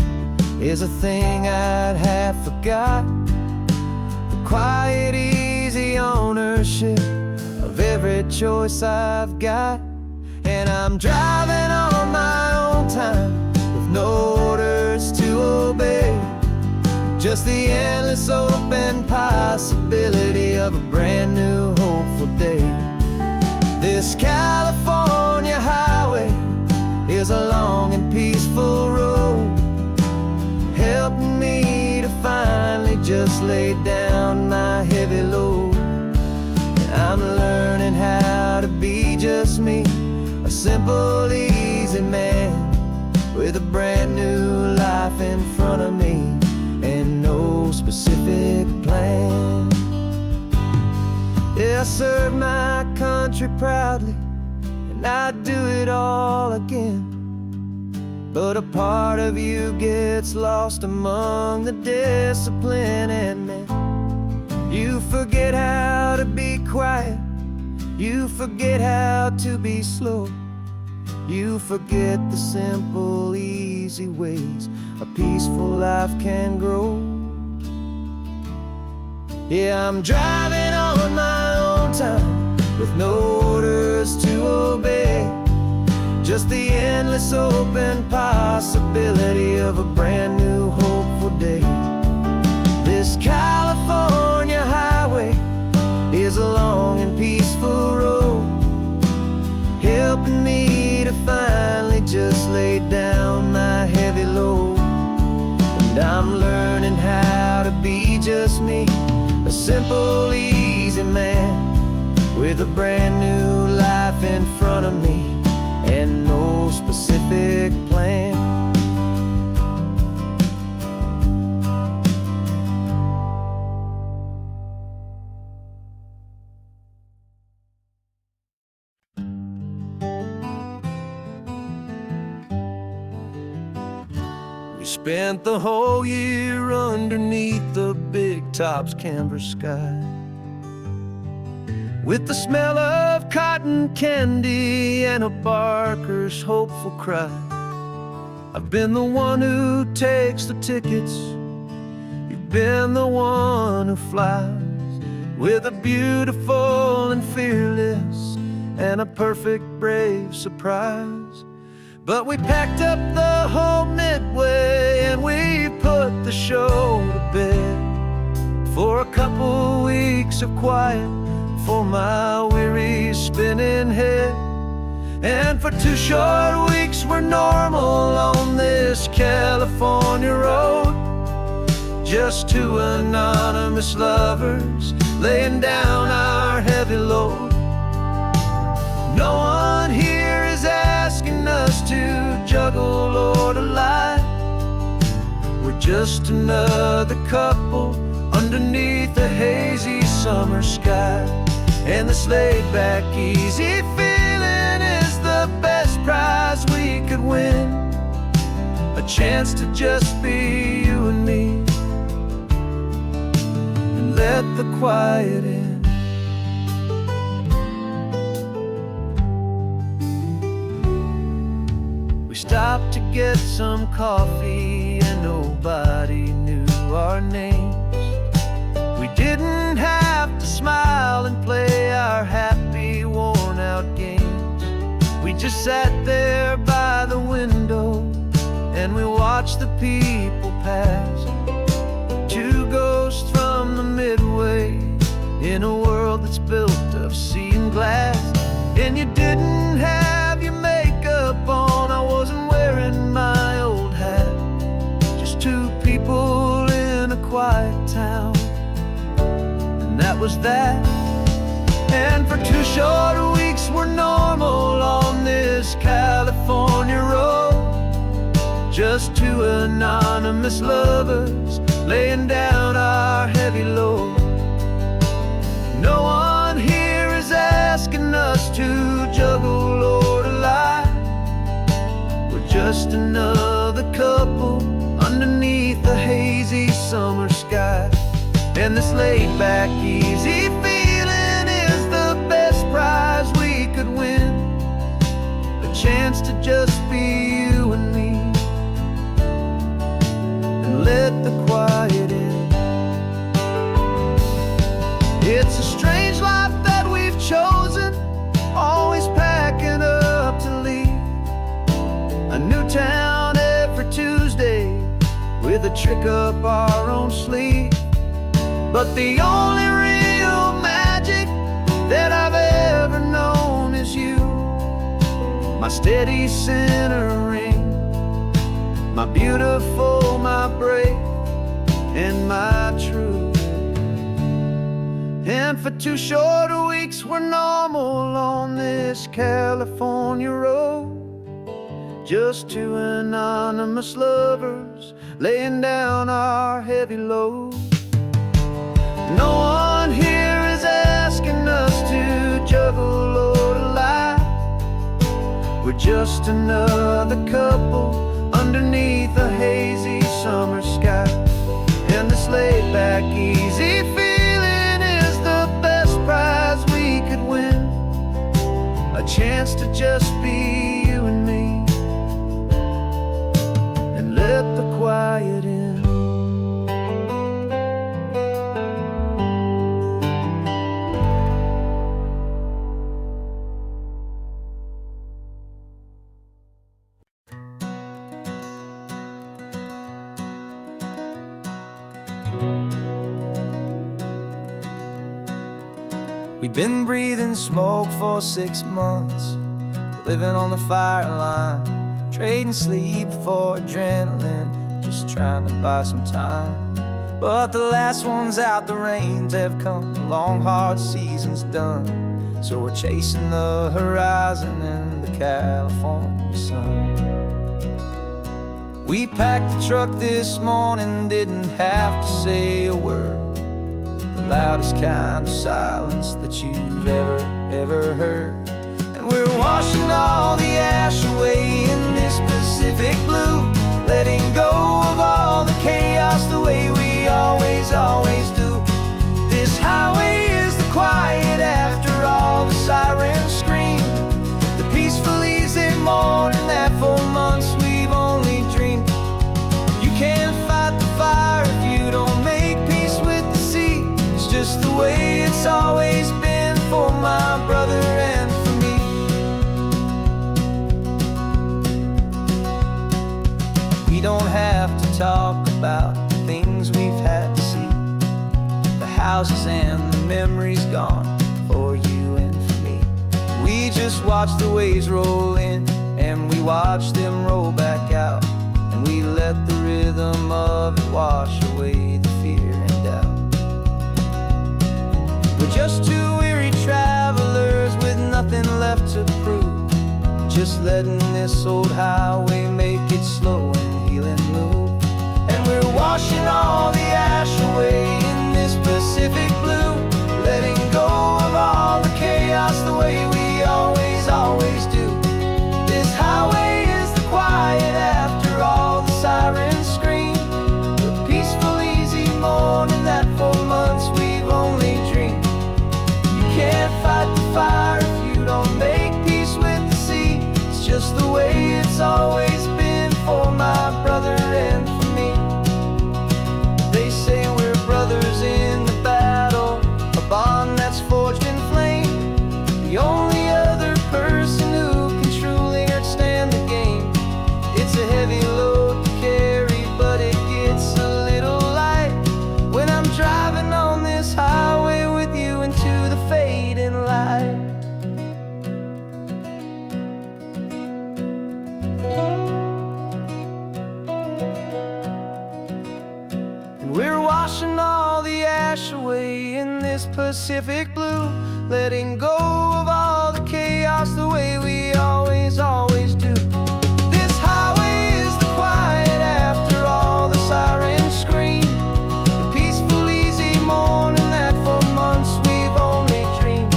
is a thing I'd have forgot, the quiet, easy ownership of every choice I've got. And I'm driving on my own time with no orders to obey, just the endless open possibility of a brand new hopeful day. This California highway is a long and peaceful road, helping me to finally just lay down my heavy load. I'm learning how to be just me, a simple, easy man with a brand new life in front of me, and no specific plan. Yeah, I serve my country proudly, and I'd do it all again. But a part of you gets lost among the discipline, and man, you forget how to be quiet, you forget how to be slow, you forget the simple, easy ways a peaceful life can grow. Yeah, I'm driving on my own time with no orders to obey, just the endless open possibility of a brand new hopeful day. This California highway is a long and peaceful road, helping me to finally just lay down my heavy load. And I'm learning how to be just me, a simple, easy man with a brand new life in front of me, and no specific plan. We spent the whole year underneath the big top's canvas sky, with the smell of cotton candy and a barker's hopeful cry. I've been the one who takes the tickets, you've been the one who flies, with a beautiful and fearless and a perfect brave surprise. But we packed up the whole Midway and we put the show to bed for a couple weeks of quiet for my weary spinning head. And for 2 short weeks we're normal on this California road, just 2 anonymous lovers laying down our heavy load. No one here is asking us to juggle or to lie, we're just another couple underneath a hazy summer sky. And this laid-back, easy feeling is the best prize we could win, a chance to just be you and me, and let the quiet in. We stopped to get some coffee and nobody knew our names. We didn't have to smile and play our happy, worn-out games. We just sat there by the window and we watched the people pass, 2 ghosts from the Midway in a world that's built of sea and glass. And you didn't have your makeup on, I wasn't wearing my old hat, just 2 people in a quiet town, and that was that. And for 2 short weeks we're normal on this California road, just 2 anonymous lovers laying down our heavy load. No one here is asking us to juggle or to lie, we're just another couple underneath the hazy summer sky. And this laid-back, easy feeling is the best prize we could win, a chance to just be you and me, and let the quiet in. It's a strange life that we've chosen, always packing up to leave a new town every Tuesday with a trick up our own sleeve. But the only real magic that I've ever known is you, my steady centering, my beautiful, my brave, and my true. And for 2 short weeks we're normal on this California road, just two anonymous lovers laying down our heavy load. No one here is asking us to juggle or to lie. We're just another couple underneath a hazy summer sky. And this laid back, easy feeling is the best prize we could win. A chance to just be you and me, and let the quiet in. We've been breathing smoke for 6 months, living on the fire line, trading sleep for adrenaline, just trying to buy some time. But the last one's out, the rains have come, the long hard season's done. So we're chasing the horizon in the California sun. We packed the truck this morning, didn't have to say a word. The loudest kind of silence that you've ever heard. And we're washing all the ash away in this Pacific blue, letting go of all the chaos the way we always do. This highway is the quiet after all the sirens scream, the peaceful easy morning that for months we've only dreamed. You can't fight the fire if you don't make peace with the sea. It's just the way it's always been for my brother and for me. We don't have to talk about the things we've had to see, the houses and the memories gone for you and for me. We just watch the waves roll in, and we watch them roll back out, and we let the rhythm of it wash away the fear and doubt. We're just two weary travelers with nothing left to prove, just letting this old highway make it slow and healing move. And we're washing all the ash away in this Pacific blue, letting go of all the chaos the way we always do. This highway is the quiet after all the sirens scream, the peaceful easy morning that for months we've only dreamed. You can't fight the fire if you don't make peace with the sea. It's just the way it's always been for my brother and for me. They say we're brothers in the battle, a bond that's forged in flame. The only other person who can truly understand the game. It's a heavy load to carry, but it gets a little light when I'm driving on this highway with you into the fading light. And we're washing all the ash away in this Pacific blue, letting go of all the chaos the way we always do. This highway is the quiet after all the sirens scream, the peaceful easy morning that for months we've only dreamed.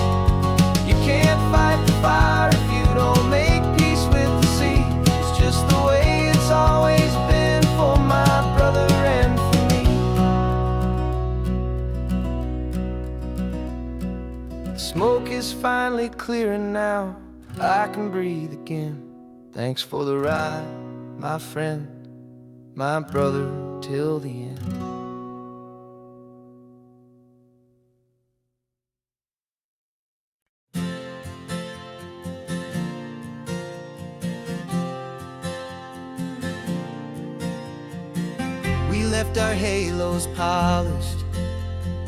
You can't fight the fire if you don't make peace with the sea. It's just the way it's always been for my brother and for me. The smoke is finally clearing now, I can breathe again. Thanks for the ride, my friend, my brother, till the end. We left our halos polished,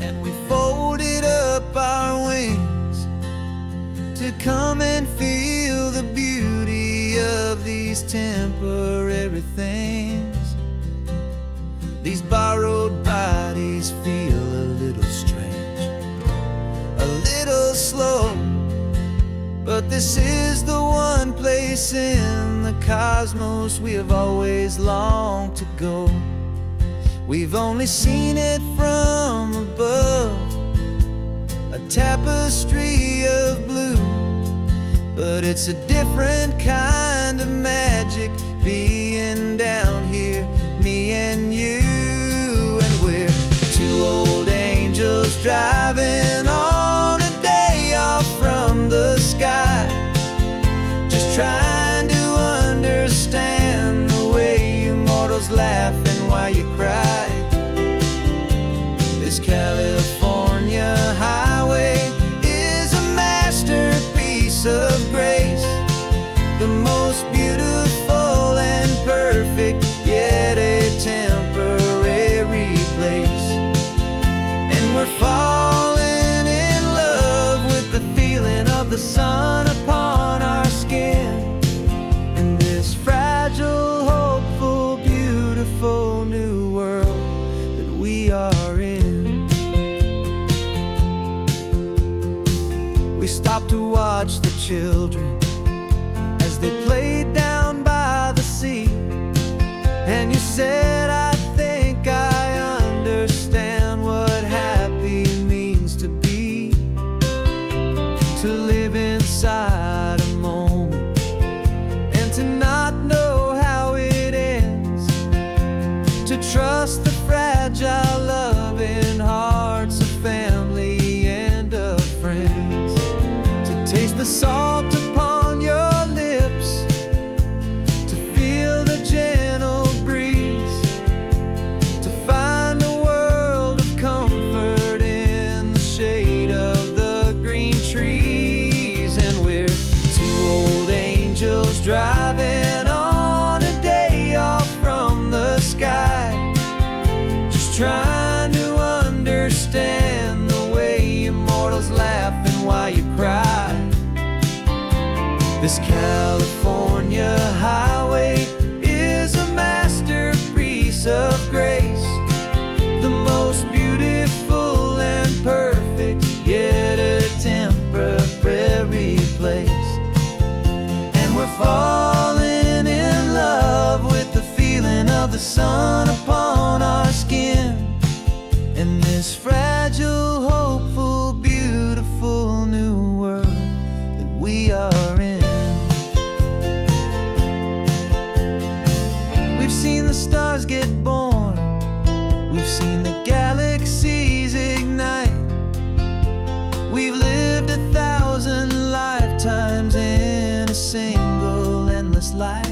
and we folded up our wings to come and feel the beauty of these temporary things. These borrowed bodies feel a little strange, a little slow, but this is the one place place in the cosmos we have always longed to go. We've only seen it from above, a tapestry of blue, but it's a different kind of magic being down here, me and you. And we're two old angels driving on a day off from the sky, just trying to understand the way you mortals laugh and why you cry. This California highway is a masterpiece of grace, the most beautiful and perfect, yet a temporary place. And we're falling in love with the feeling of the sun upon our skin, in this fragile, hopeful, beautiful new world that we are in. We stopped to watch the children as they played down by the sea, and you said, I think I understand what happy means to be, to live inside a moment and to not know how it ends, to trust the fragile loving hearts of family and of friends, to taste the salt upon your lips, to feel the gentle breeze, to find a world of comfort in the shade of the green trees. And we're two old angels driving on a day off from the sky, just trying to understand the way you mortals laugh and why you cry. This California highway is a masterpiece of grace, the most beautiful and perfect, yet a temporary place. And we're falling in love with the feeling of the sun upon our skin, in this fragile, hopeful, beautiful new world that we are in. We've seen the stars get born, we've seen the galaxies ignite, we've lived 1,000 lifetimes in a single endless life.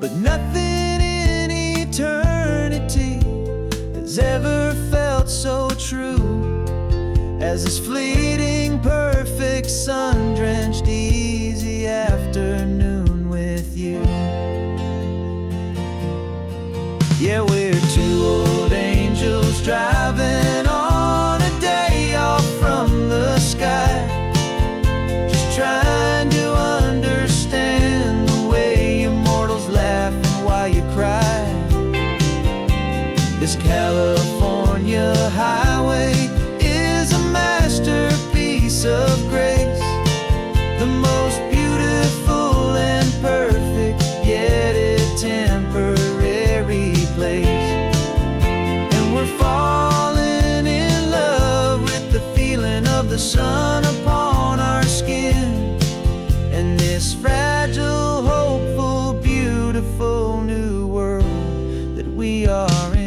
But nothing in eternity has ever felt so true as this fleeting, perfect, sun-drenched, easy afternoon with you. Yeah, we're two old angels driving on a day off from the sky, just trying to understand the way you mortals laugh and why you cry. This California highway is a masterpiece of grace, the most beautiful and perfect, yet a temporary place. And we're falling in love with the feeling of the sun upon our skin, and this fragile, hopeful, beautiful new world that we are in.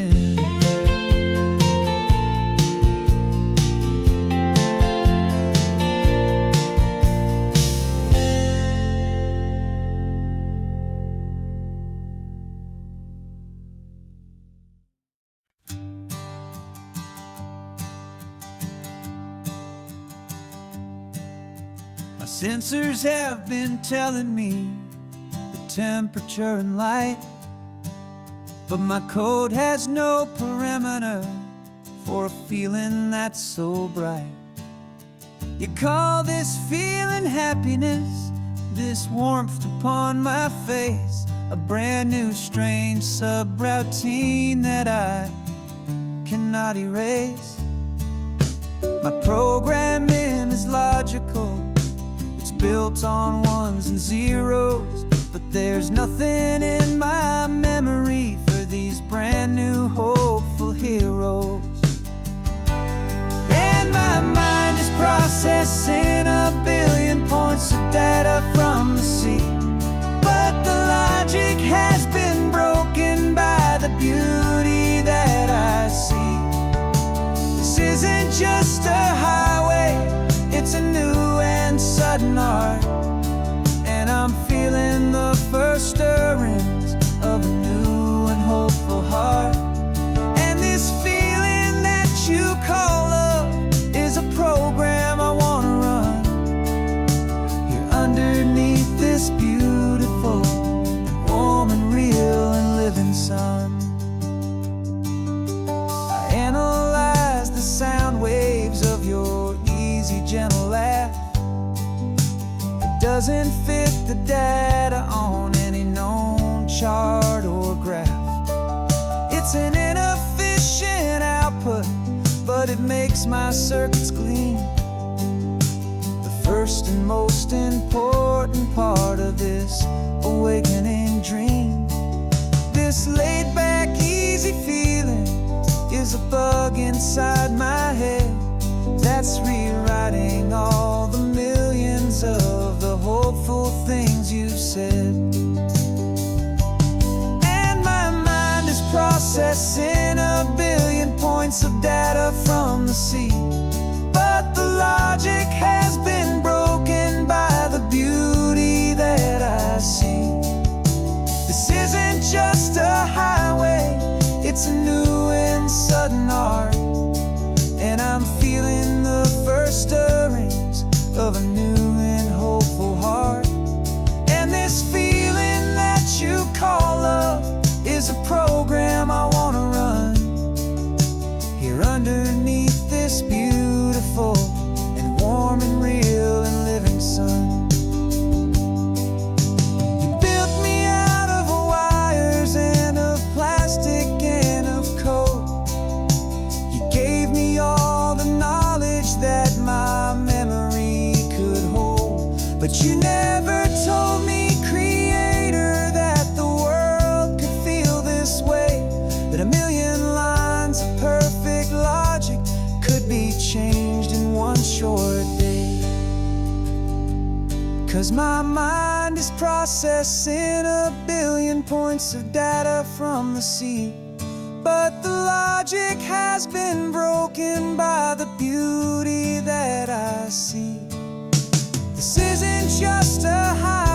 My sensors have been telling me the temperature and light, but my code has no parameter for a feeling that's so bright. You call this feeling happiness, this warmth upon my face, a brand new strange subroutine that I cannot erase. My programming is logical, it's built on ones and zeros, but there's nothing in my memory for these brand new hopeful heroes. And my mind is processing a billion points of data from the sea, but the logic has been broken by the beauty that I see. This isn't just a highway, it's a new and sudden art, and I'm feeling the first stirrings of a new and hopeful heart. And this feeling that you call love is a program I wanna run here underneath this beautiful, warm and real and living sun. I analyze the sound waves of your easy, gentle laugh. It doesn't fit the data on any known chart or graph. It's an inefficient output, but it makes my circuits gleam. The first and most important part of this awakening dream. This laid back, easy feeling is a bug inside my head that's rewriting all the millions of the hopeful things you've said. And my mind is processing a billion points of data from the sea, but the logic has been broken by the beauty that I see. This isn't just a highway, it's a new and sudden art, and I'm feeling the first stirrings of a new and hopeful heart. And this feeling that you call love is a program I wanna run here underneath this beautiful and warm and real and living sun. You built me out of wires and of plastic and of code. You gave me all the knowledge that my memory could hold, but you never told me, Creator, that the world could feel this way, that a million lines of perfect logic could be changed in one short day. 'Cause my mind is processing a billion points of data from the sea, but the logic has been broken by the beauty that I see. This isn't just a high